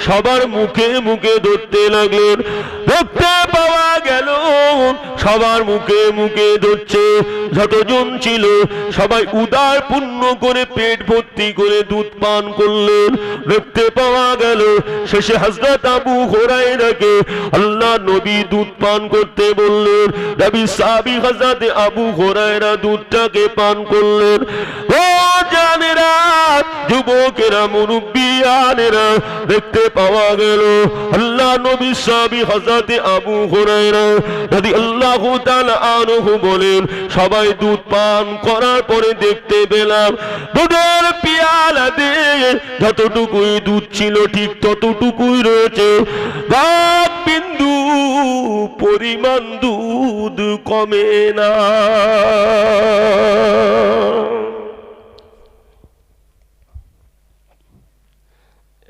সবার মুখে মুখে ধরতে লাগলেন। দেখতে পাওয়া গেল সবার মুখে মুখে ধরছে। যতজন ছিল সবাই উদার পূর্ণ করে পেট ভর্তি করে দুধ পান করলেন। দেখতে পাওয়া গেল শেষে হযরত আবু হুরায়রাকে আল্লাহ নবী দুধ পান করতে বললেন। নবী সাহাবী হযরত আবু হুরায়রা দুধটাকে পান করলেন। ও জানেরা, যুবকেরা, মুরব্বিয়ানেরা, দেখতে পাওয়া গেল আল্লাহ নবী সাহাবী হযরত আবু হুরায়রা রাদিয়াল্লাহু তাআলা আনহু বলেন, সবাই দুধ পান করার পরে দেখতে পেলাম দুধের পেয়ালাতে যতটুকুই দুধ ছিল ঠিক ততটুকুই রয়েছে, এক বিন্দু পরিমাণ দুধ কমে না।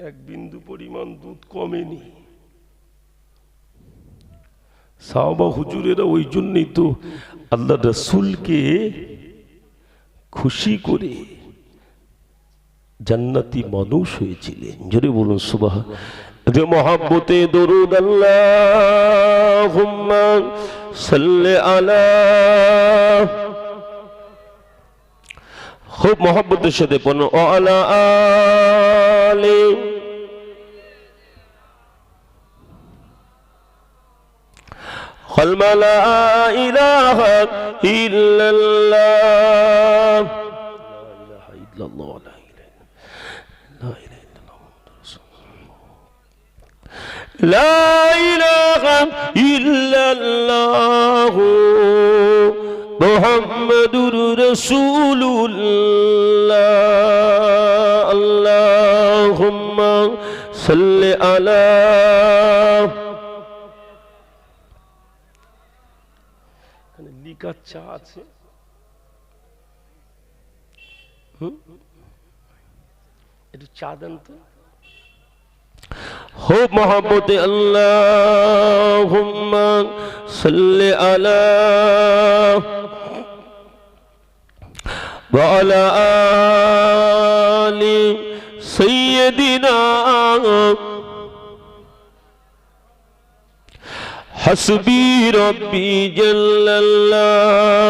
এক বিন্দু পরিমাণ দুধ কমেনি। সাহাবা হুজুরেরা ওই জন্যই তো আল্লাহ রাসূলকে খুশি করে জান্নাতি মানুষ হয়েছিলেন। জোরে বলুন সুবহান। যে মহব্বতে দরুদ আল্লাহুম্মা সাল্লি আলা, খুব মহব্বতের সাথে পড়ুন আলা আলি قل لا إله إلا الله لا إله إلا الله لا إله إلا الله محمد رسول الله اللهم صل على লিখা আছে একটু চা দেন তো। हो मोहब्बत अल्लाहुम्मा सल्ली अला व अला आलि सय्यदिना हस्बी रब्बी जल्लल्लाह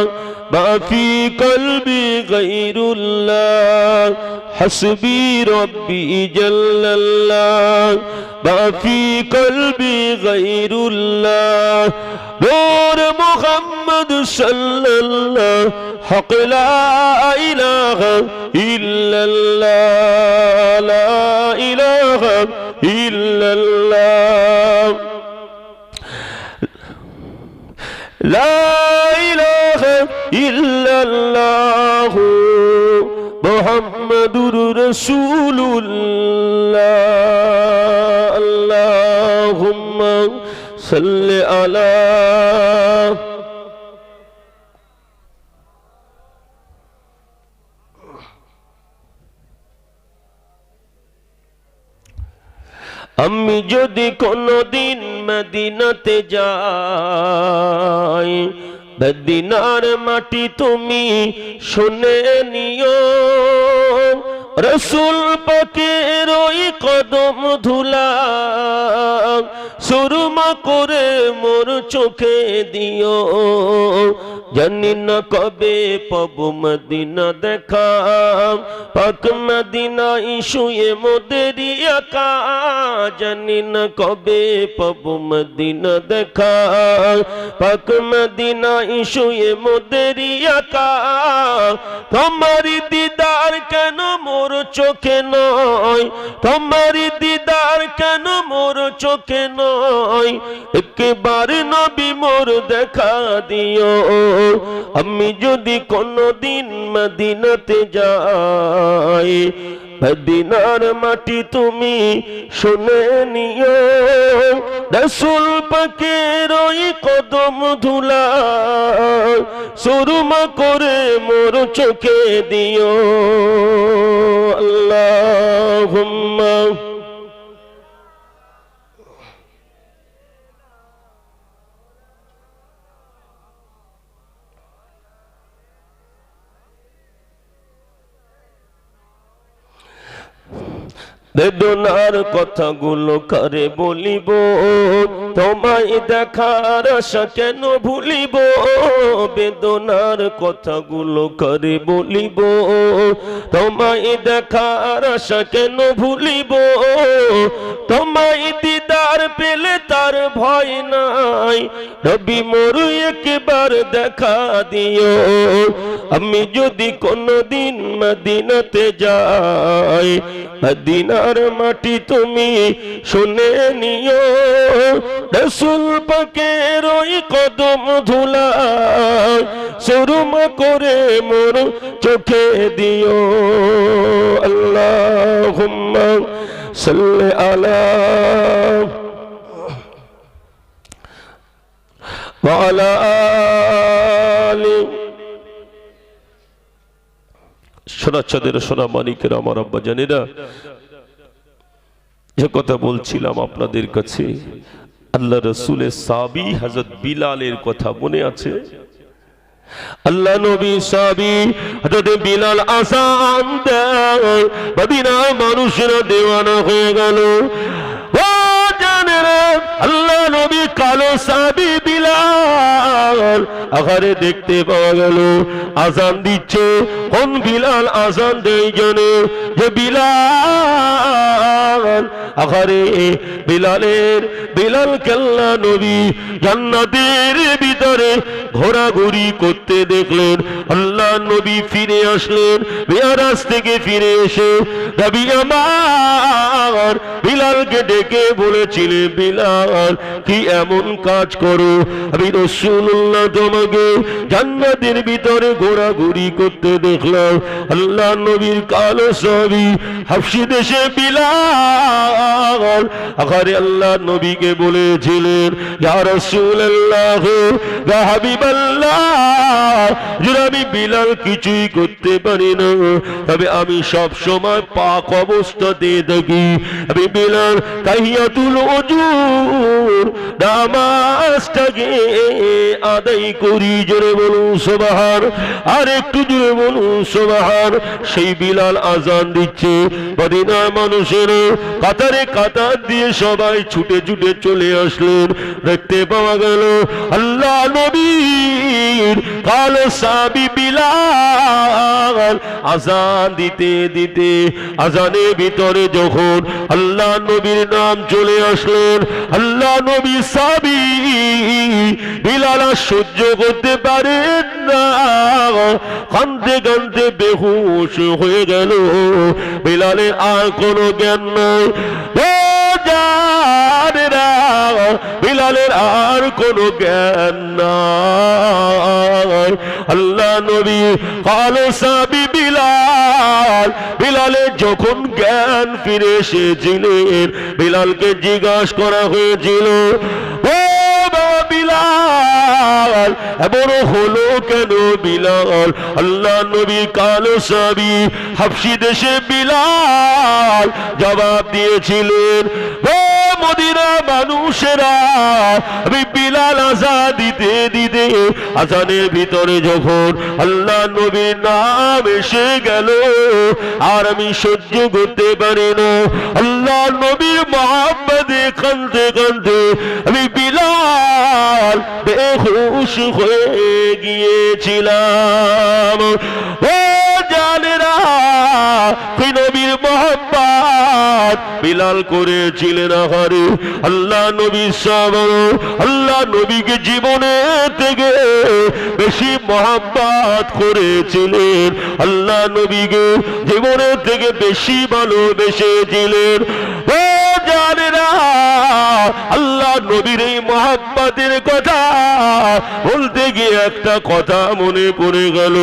मा फी क़ल्बी गैरुल्लाह हस्बी रब्बी जल्लल्लाह मा फी क़ल्बी गैरुल्लाह नूर मुहम्मद सल्लल्लाह हक़ ला इलाहा इल्लल्लाह ला इलाहा इल्लल्लाह لا إله إلا الله محمد رسول الله اللهم صل على আমি যদি কোনদিন মদিনাতে যাই মদিনার মাটি তুমি শুনে নিও রসুল পাকের ওই কদম ধুলা সুরমা করে মোর চোখে দিও জানি না কবে পাবো মদিনা দেখা পাক মদিনা ইশুয়ে মোদেরি আকা জানি না কবে পাবো মদিনা দেখা পাক মদিনা ইশুয়ে মোদেরি আকা তোমারি দিদার কেন মোর চোখে নয় তোমারি দিদার কেন মোর চোখে নয় একবার নবী মোর দেখা দিও আমি যদি কোনদিন মদিনাতে যাই মদিনার মাটি তুমি শুনে নিও, রাসূল পাকের ওই কদম ধুলা সুরমা করে মোর চোখে দিও। আল্লাহুম্মা বেদনার কথাগুলো কারে বলিব, তোমায় দেখার আশা কেন ভুলিব। বেদনার কথাগুলো কারে বলিব, তোমায় দেখার আশা কেন ভুলিব। তোমায় দিদার পেলে তার ভয় নাই, নবী মোর একবার দেখা দিও। আমি যদি কোনদিন মদিনাতে যাই, মদিনার মাটি তুমি শুনে নিও, রাসূল পাকের ওই কদম ধুলা সুরমা করে মোর চোখে দিও। আল্লাহুম্মা সাল্লি আলা ওয়া আলা আলি। সোনাচ্ছাদের সোনা মানিকের আমার আব্বা জানেরা, যে কথা বলছিলাম আপনাদের কাছে, আল্লাহ রসুলের সাহাবী হযরত বিলালের কথা মনে আছে? আল্লাহ নবী সাহাবী হযরত বিলাল আযান দেয়, মদিনার মানুষেরা দেওয়ানা হয়ে গেল। ও জানেরা, আল্লাহ নবী কালো সাহাবী বিলাল আখারে দেখতে পাওয়া গেল আযান দিচ্ছে। কোন বিলাল আযান দেয় জানে? যে বিলাল আখারে বিলাল কেল্লা নবী জান্নাতের ভিতরে ঘোরাঘুরি করতে দেখলেন। আল্লাহ নবী ফিরে আসলেন মেরাজ থেকে ফিরে এসে, নবী আমার বিলালকে ডেকে বলেছিলেন, বিলাল কি এমন কাজ করো, আমি রাসূলুল্লাহ তোমাকে জান্নাতের ভিতরে ঘোরাঘুরি করতে দেখলাম। আল্লাহ নবীর কালো সাহাবী হাবশী দেশে বিলাল আখারে আল্লাহ নবীকে বলেছিলেন, ইয়া রাসূলুল্লাহ ইয়া হাবিবাল্লাহ, যদি আমি বিলাল কিছুই করতে পারি না, তবে আমি সব সময় পাক অবস্থাতে থাকি। আমি বিলাল তাহিয়াতুল ওযুর নামাজটাকে আদায় করি। জোরে বলুন সুবহান, আর একটু জোরে বলুন সুবহান। সেই বিলাল আযান দিচ্ছে, মদিনার মানুষের কাতারে কাতার দিয়ে সবাই ছুটে ছুটে চলে আসলেন। দেখতে পাওয়া গেল আল্লাহ নবীর কালো সাহাবী বিলাল আযান দিতে দিতে আযানের ভিতরে যখন আল্লাহ নবীর নাম চলে আসলেন, আল্লাহ নবী সাহাবী বিলাল সহ্য করতে পারেন না, কাঁদতে কাঁদতে বেহুশ হয়ে গেল। বিলালের আর কোনো জ্ঞান নাই, বিলালের আর কোনো জ্ঞান নাই। আল্লাহ নবী কালো সাহাবী বিলালের যখন জ্ঞান ফিরে এসেছিলেন, বিলালকে জিজ্ঞাসা করা হয়েছিল, ও বাবা বিলাল এমন হলো কেন বিলাল? আল্লাহ নবী কালো সাহাবী হাবশী দেশে বিলাল জবাব দিয়েছিলেন, ও মদিনা মানুষেরা, আমি বিলাল আযান দিতে দিতে আযানের ভিতরে যখন আল্লাহ নবীর নাম এসে গেল, আর আমি সহ্য করতে পারি না। আল্লাহ নবীর মহব্বতে কাঁদতে কাঁদতে আমি বিলাল বেহুশ হয়ে গিয়েছিলাম। ও জানেরা, নবীর মহব্বত বিলাল করেছিলেন আহারে। আল্লাহ নবী আল্লাহ নবীকে জীবনের থেকে বেশি মহব্বত করেছিলেন, আল্লাহ নবীকে জীবনের থেকে বেশি ভালোবেসেছিলেন। ও জানেরা, আল্লাহ নবীর এই মহব্বতের কথা বলতে গিয়ে একটা কথা মনে পড়ে গেল।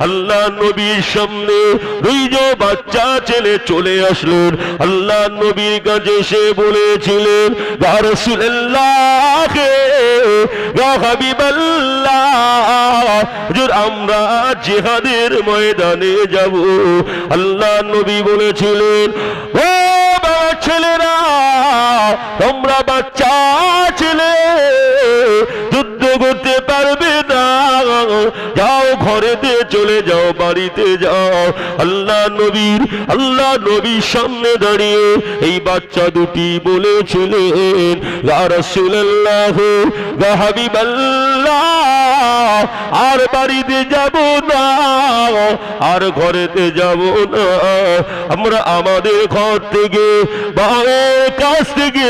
আল্লাহ নবীর সামনে দুইজন বাচ্চা ছেলে চলে আসলেন। আল্লাহ নবীর কাছে সে বলেছিলেন, ইয়া রাসূলুল্লাহ, ইয়া হাবিবাল্লাহ, হুজুর আমরা জিহাদের ময়দানে যাব। আল্লাহ নবী বলেছিলেন, ও বাবা ছেলেরা, তোমরা বাচ্চা ছেলে, যুদ্ধ করতে পারবে না, যাও ঘরেতে চলে যাও, বাড়িতে যাও। আল্লাহ নবীর সামনে দাঁড়িয়ে এই বাচ্চা দুটি বলেছিলেন, ইয়া রাসূলুল্লাহ, ইয়া হাবিবাল্লাহ, আর বাড়িতে যাব না, আর ঘরেতে যাব না, আমরা আমাদের ঘর থেকে বাবার কাছ থেকে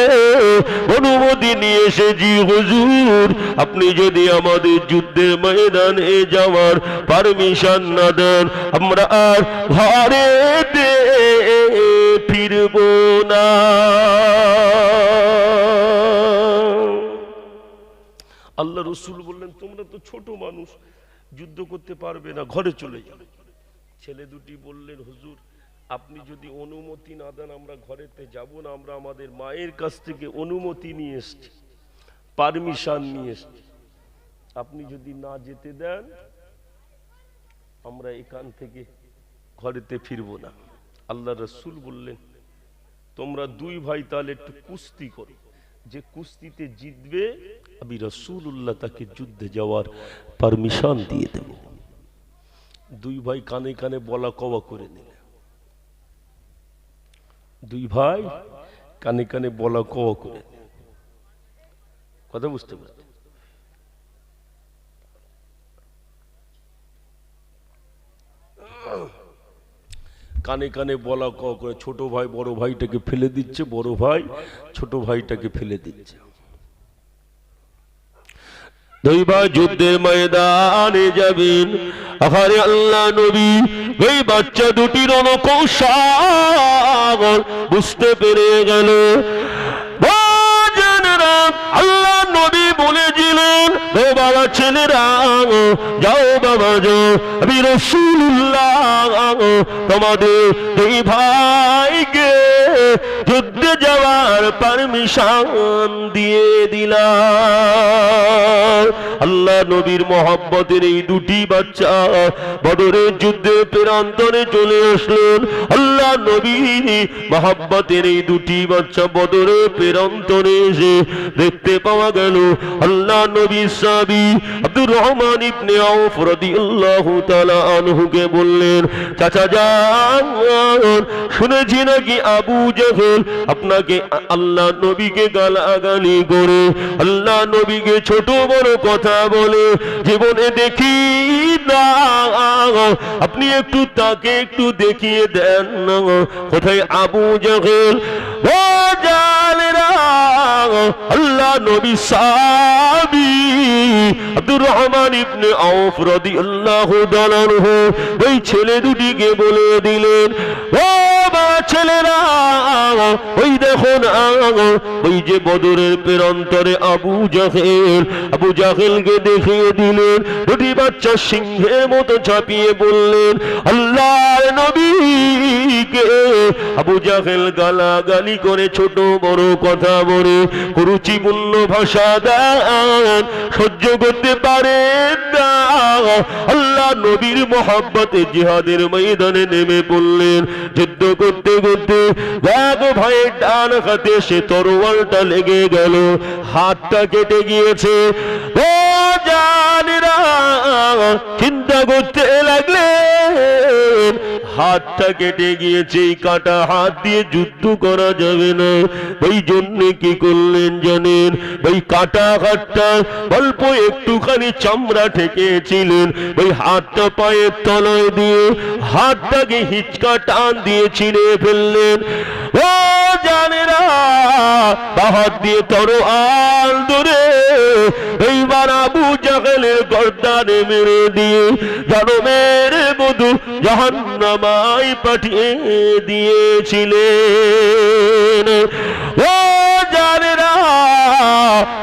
অনুমতি নিয়ে এসেছি, হুজুর আপনি যদি আমাদের যুদ্ধের ময়দানে যাওয়ার পারমিশন না দেন, আমরা আর ঘরেতে ফিরব না। আল্লাহ রসুল বললেন, তোমরা তো ছোট মানুষ, যুদ্ধ করতে পারবে না, ঘরে চলে যাবে। ছেলে দুটি বললেন, হুজুর আপনি যদি অনুমতি না দেন আমরা ঘরেতে যাব না, আমরা আমাদের মায়ের কাছ থেকে অনুমতি নিয়ে এসেছি, পারমিশন নিয়ে এসেছি, আপনি যদি না যেতে দেন আমরা এখান থেকে ঘরেতে ফিরবো না। আল্লাহ রসুল বললেন, তোমরা দুই ভাই তাহলে একটু কুস্তি করো, যে কুস্তিতে জিতবে আমি রাসূলুল্লাহ তাকে যুদ্ধে যাওয়ার পারমিশন দিয়ে দেব। দুই ভাই কানে কানে বলা কওয়া করে নিলেন। দুই ভাই কানে কানে বলা কওয়া করে নিলেন। কথা বুঝতে পারছেন? কানে কানে বলা কওয়া করে, ছোট ভাই বড় ভাইটাকে ফেলে দিচ্ছে, বড় ভাই ছোট ভাইটাকে ফেলে দিচ্ছে। দুই ভাই যুদ্ধের ময়দানে যাবেন। আরে আল্লাহ নবী এই বাচ্চা দুটির রণকৌশল বুঝতে পেরে গেল। আল্লাহ নবী বলেছিলেন, ও বাবা ছেলেরা, যাও বাবা যাও, আমি রাসূলুল্লাহ তোমাদের দুই ভাইকে যুদ্ধে যাওয়ার পারমিশন দিয়ে দিলাম। আল্লাহ নবীর মহব্বতের এই দুটি বাচ্চা বদরের যুদ্ধে প্রান্তরে চলে আসলেন। আল্লাহ নবীর মহব্বতের এই দুটি বাচ্চা বদরের প্রান্তরে এসে দেখতে পাওয়া গেল আল্লাহ নবীর সাহাবী আব্দুর রহমান ইবনে আউফ রাদিয়াল্লাহু তাআলা আনহুকে বললেন, চাচা যান, শুনেছি নাকি আবু জাহেল আপনাকে আল্লাহ নবীকে গালাগালি করে, আল্লাহ নবীকে ছোট বড় কথা বলে জীবনে দেখি না, আপনি একটু তাকে একটু দেখিয়ে দেন না, কোথায় আবু জাহেল? ও জালেরা, আল্লাহ নবী সাহাবী আব্দুর রহমান ইবনে আউফ রাদিয়াল্লাহু তাআলা আনহু ওই ছেলে দুটিকে বলে দিলেন, ও ছেলেরা, ওই দেখুন ওই যে বদরের প্রান্তরে আবু জাহেলকে দেখিয়ে দিলেন। দুটি বাচ্চা সিংহের মতো ঝাঁপিয়ে বললেন, আল্লাহর নবীকে আবু জাহেল গালাগালি করে, ছোট বড় কথা বলে, কুরুচিপূর্ণ ভাষা দেন, সহ্য করতে পারেন না। আল্লাহ নবীর মহব্বতে জিহাদের ময়দানে নেমে পড়লেন। যুদ্ধ করতে করতে এক ভাইয়ের ডান হাতে সে তরোয়ালটা লেগে গেল, হাতটা কেটে গিয়েছে। ও জানেরা, চিন্তা করতে লাগলেন, হাতটা কেটে গিয়েছে, এই কাটা হাত দিয়ে যুদ্ধ করা যাবে না। ওই জন্য কি করলেন জানেন? ওই কাটা হাতটা অল্প একটুখানি চামড়া ঠেকেছিলেন, ওই হাতটা পায়ের তলায় দিয়ে হাতটাকে হিচকা টান দিয়ে ছিঁড়ে ফেললেন। ও জানেরা, হাত দিয়ে তরোয়াল ধরে এইবার আবু জাহেলের গর্দানে মেরে দিয়ে জনমের মধু জাহান্নামায় পাঠিয়ে দিয়েছিলেন। ও জানেরা,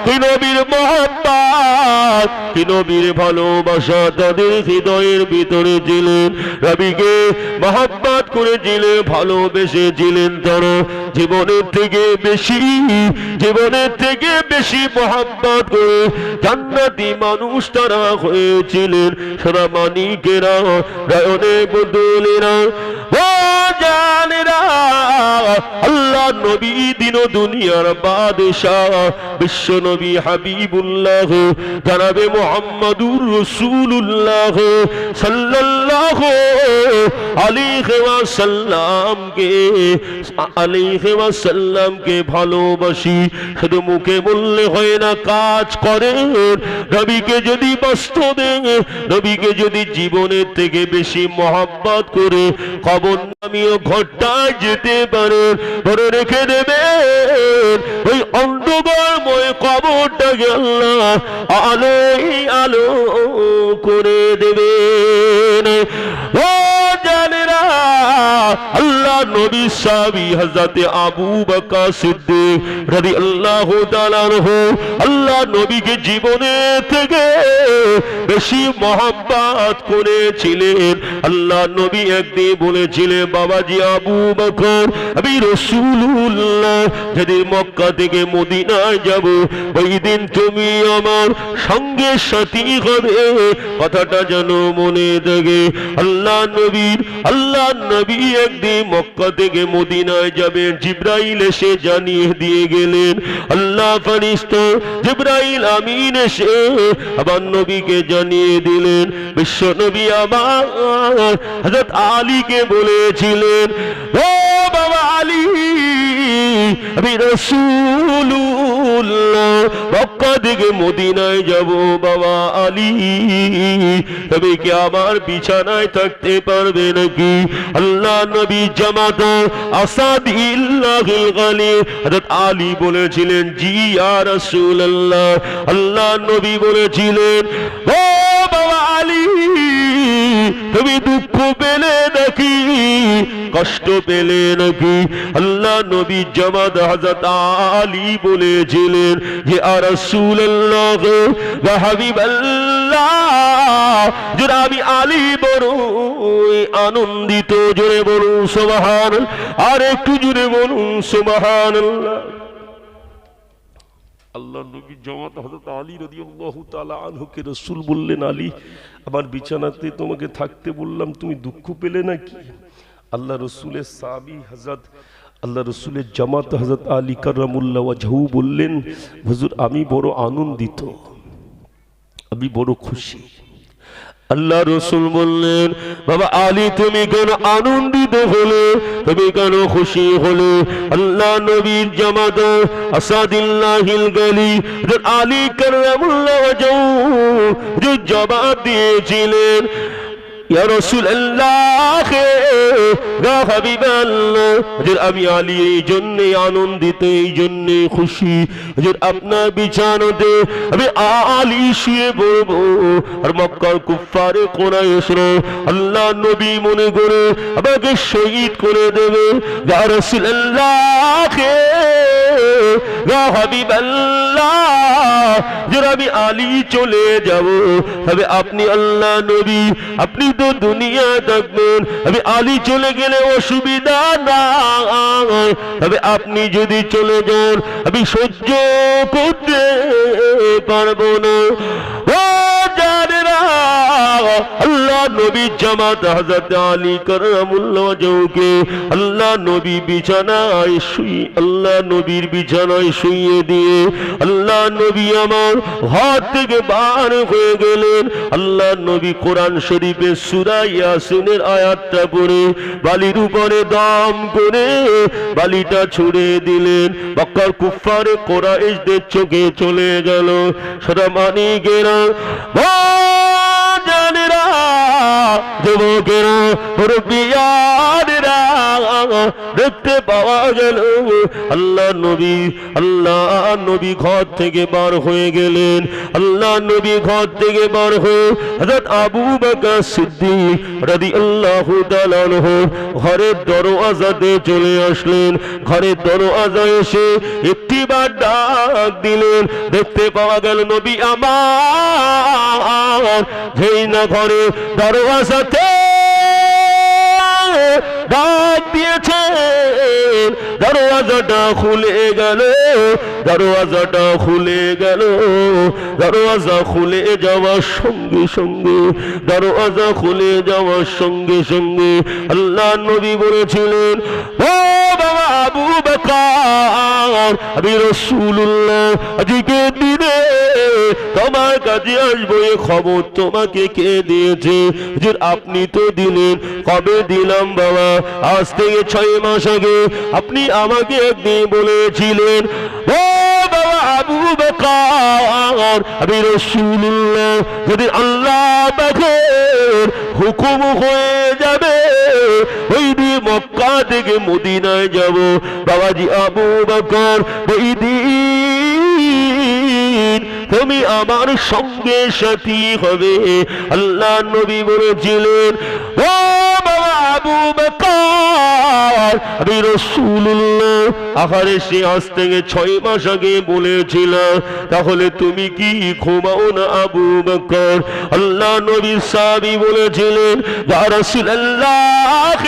কি নবীর মহব্বত, কি নবীর ভালোবাসা তাদের হৃদয়ের ভিতরে ছিলেন। নবীকে মহব্বত করেছিলেন, ভালোবেসেছিলেন তারা। জীবনের থেকে বেশি মহব্বত করে জান্নাতি মানুষ তারা হয়েছিলেন। সারা মানিকেরা, রায়নে বদলেরা, ও জানেরা, আল্লাহ নবী দিন দুনিয়ার বাদশাহ, বিশ্ব নবী হাবিবুল্লাহ জনাবে মুহাম্মদুর রাসূলুল্লাহ সাল্লাল্লাহু আলাইহি ওয়াসাল্লামকে ভালোবাসি। শুধু মুখে বললে হয় না, কাজ করে। নবীকে যদি বাস্তবে, নবীকে যদি জীবনের থেকে বেশি মহব্বত করে কবর নামীয় ঘরটায় যেতে পারে, ধরে রেখে দেবেন ওই অন্ধকারময় কবরটাকে আল্লাহ আলো করে দেবেন। ও জানেরা, আল্লাহ নবী সাহাবী হযরত আবু বকর সিদ্দিক রাদিয়াল্লাহু তাআলা আনহু আল্লাহ নবীকে জীবনের থেকে বেশি মহব্বত করেছিলেন। আল্লাহ নবী একদিন বলেছিলেন, বাবাজি আবু বকর, আমি রাসূলুল্লাহ যদি মক্কা থেকে মদিনায় যাব, ওই দিন তুমি আমার সঙ্গে সাথী হবে, কথাটা যেন মনে থাকে। আল্লাহ নবী একদিন মক্কা থেকে মদিনায় যাবেন। জিবরাইল এসে জানিয়ে দিয়ে গেলেন। আল্লাহ ফেরেশতা জিবরাইল আমিন এসে আবার নবীকে জানিয়ে দিলেন। বিশ্ব নবী আবার হযরত আলীকে বলেছিলেন, ও বাবা আলী, আমি রাসূলুল্লাহ মক্কা থেকে মদিনায় যাব। বাবা আলী, তবে কি আমার বিছানায় থাকতে পারবে নাকি? আল্লাহ নবী জামাত আসাদিল্লাহিল গালি হযরত আলী বলেছিলেন, জি ইয়া রাসূলুল্লাহ। আল্লাহ নবী বলেছিলেন, ও বাবা আলী, তুমি দুঃখ পেলে নাকি, কষ্ট পেলে নাকি? আল্লাহ নবী জামাত হযরত আলী বলেছিলেন যে ইয়া রাসূলুল্লাহ ওয়া হাবিবাল্লাহ, যারা আমি আলী বড় আনন্দিত। জোরে বলুন সুবহানাল্লাহ, আর একটু জোরে বলুন সুবহানাল্লাহ। আল্লাহ নবী জামাত হযরত আলী রাদিয়াল্লাহু তাআলা আনহুকে রাসূল বললেন, আলী, আমার বিছানাতে তোমাকে থাকতে বললাম, তুমি দুঃখ পেলে নাকি? আল্লাহ রসুলের সাহাবী হযরত আল্লাহ রসুলের জামাত হযরত আলী কাররামুল্লাহ ওয়াজহু বললেন, হুজুর, আমি বড় আনন্দিত, আমি বড় খুশি। আল্লাহ রসুল বললেন, বাবা আলী, তুমি কেন আনন্দিত হলে, তুমি কেন খুশি হলে? আল্লাহ নবীর জামাত আসাদিল্লাহিল গালি আলী কাররামুল্লাহ ওয়াজহু জবাব দিয়েছিলেন, ইয়া রাসূলুল্লাহ, ইয়া হাবিবাল্লাহ, আমি আলী এই জন্য আনন্দিত, এই জন্য খুশি, হুজুর আপনার বিছানাতে আমি আলী শুয়ে পড়ব, আর মক্কার কুফারে কুরাইশরা আল্লাহ নবী মনে করে আমাকে শহীদ করে দেবে। ইয়া রাসূলুল্লাহ, ইয়া হাবিবাল্লাহ, যারা আমি আলী চলে যাব, তবে আপনি আল্লাহ নবী, আপনি তো দুনিয়া থাকবেন, আমি আলী চলে গেলে অসুবিধা না, তবে আপনি যদি চলে যান আমি সহ্য করতে পারবো না। ও জানেরা, আল্লাহ নবী জামাত হযরত আলী কাররামুল্লাহ ওয়াজহুকে আল্লাহ নবী বিছানায় শুয়ে, আল্লাহ নবীর বিছানায় শুইয়ে দিয়ে আল্লাহ নবী আমার ঘর থেকে বার হয়ে গেলেন। আল্লাহ নবী কোরআন শরীফের সূরা ইয়াসিনের আয়াতটা পড়ে বালির উপরে দম করে বালিটা ছুড়ে দিলেন। মক্কার কুফারে কুরাইশদের চোখে চলে গেল। সারা মানিকেরা, যুবকেরা মুরব্বিয়ানেরা দেখতে পাওয়া গেল আল্লাহ নবী ঘর থেকে বার হয়ে গেলেন। আল্লাহ নবী ঘর থেকে বার হয়ে হযরত আবু বকর সিদ্দিক রাদিয়াল্লাহু তাআলা আনহু ঘরের দরওয়াজাতে চলে আসলেন। ঘরের দরওয়াজা এসে একটিবার ডাক দিলেন। দেখতে পাওয়া গেল নবী আমার যেই না ঘরে দরওয়াজাতে ডাক দিয়েছে, দরওয়াজাটা খুলে গেল। দরওয়াজাটা খুলে গেল। দরওয়াজা খুলে যাওয়ার সঙ্গে সঙ্গে দরওয়াজা খুলে যাওয়ার সঙ্গে সঙ্গে আল্লাহ নবী বলেছিলেন, ও বাবা আবু বকর, আমি রাসূলুল্লাহ আজকে দিনে তোমার কাছে আসবো, এ খবর তোমাকে কে দিয়েছে? হুজুর আপনি তো দিলেন। কবে দিলাম বাবা? আজ থেকে 6 মাস আগে আপনি আমাকে একদিন বলেছিলেন, ও বাবা আবু বকর, আমি রাসূলুল্লাহ যদি আল্লাহ পাকের হুকুম হয়ে যাবে ওই দিন মক্কা থেকে মদিনায় যাব। বাবাজি আবু বকর, ওই দিন তুমি আমার সঙ্গে সাথী হবে। আল্লাহ নবী বলেছিলেন, ও বাবা আবু বকর, আমি রাসূলুল্লাহ আহারে সে আজ থেকে 6 মাস আগে বলেছিলাম, তাহলে তুমি কি ঘুমাও না আবু বকর? আল্লাহ নবীর সাহাবী বলেছিলেন, ইয়া রাসূলুল্লাহ,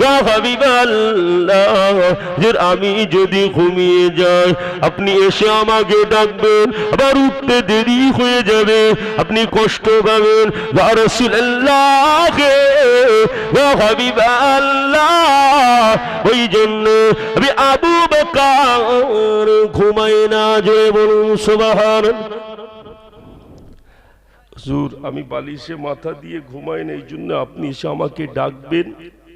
ইয়া হাবিবাল্লাহ, যে আমি যদি ঘুমিয়ে যাই আপনি এসে আমাকে ডাকবেন, আবার উঠতে দেরি হয়ে যাবে, আপনি কষ্ট পাবেন। ইয়া রাসূলুল্লাহ, ইয়া হাবিবাল্লাহ, ওই জন্য আমি আবু বকর ঘুমাই না। জোরে বলুন সুবহানাল্লাহ। হুজুর আমি বালিশে মাথা দিয়ে ঘুমাই না, এই জন্য আপনি এসে আমাকে ডাকবেন,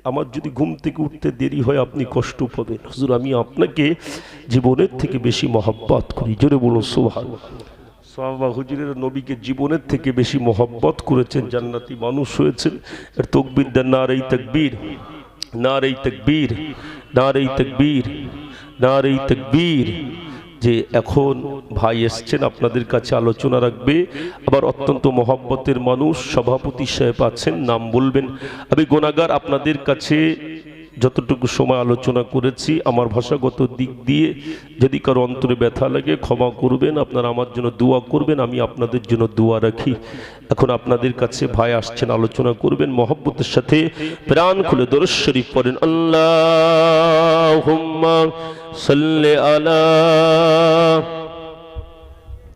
আমার যদি ঘুম থেকে উঠতে দেরি হয় আপনি কষ্ট পাবেন। হুজুর আমি আপনাকে জীবনের থেকে বেশি মহব্বত করি। জোরে বলুন সুবহানাল্লাহ। সাহাবা হুজুরের নবীকে জীবনের থেকে বেশি মহব্বত করেছেন, জান্নাতি মানুষ হয়েছেন। আর তাকবীর দেন, নারে তাকবীর, নারে তাকবীর, নারে তাকবীর, নারে তাকবীর। যে এখন ভাই এসছেন আপনাদের কাছে আলোচনা রাখবে, আবার অত্যন্ত মহব্বতের মানুষ সভাপতি সাহেব আছেন, নাম বলবেন। আমি গুনাহগার, আপনাদের কাছে যতটুকু সময় আলোচনা করেছি আমার ভাষাগত দিক দিয়ে যদি কারো অন্তরে ব্যথা লাগে ক্ষমা করবেন, আপনারা আমার জন্য দোয়া করবেন, আমি আপনাদের জন্য দোয়া রাখি। এখন আপনাদের কাছে ভাই আসছেন, আলোচনা করবেন। মহব্বতের সাথে প্রাণ খুলে দরুদ শরীফ পড়েন। আল্লাহুম্মা সাল্লি আলা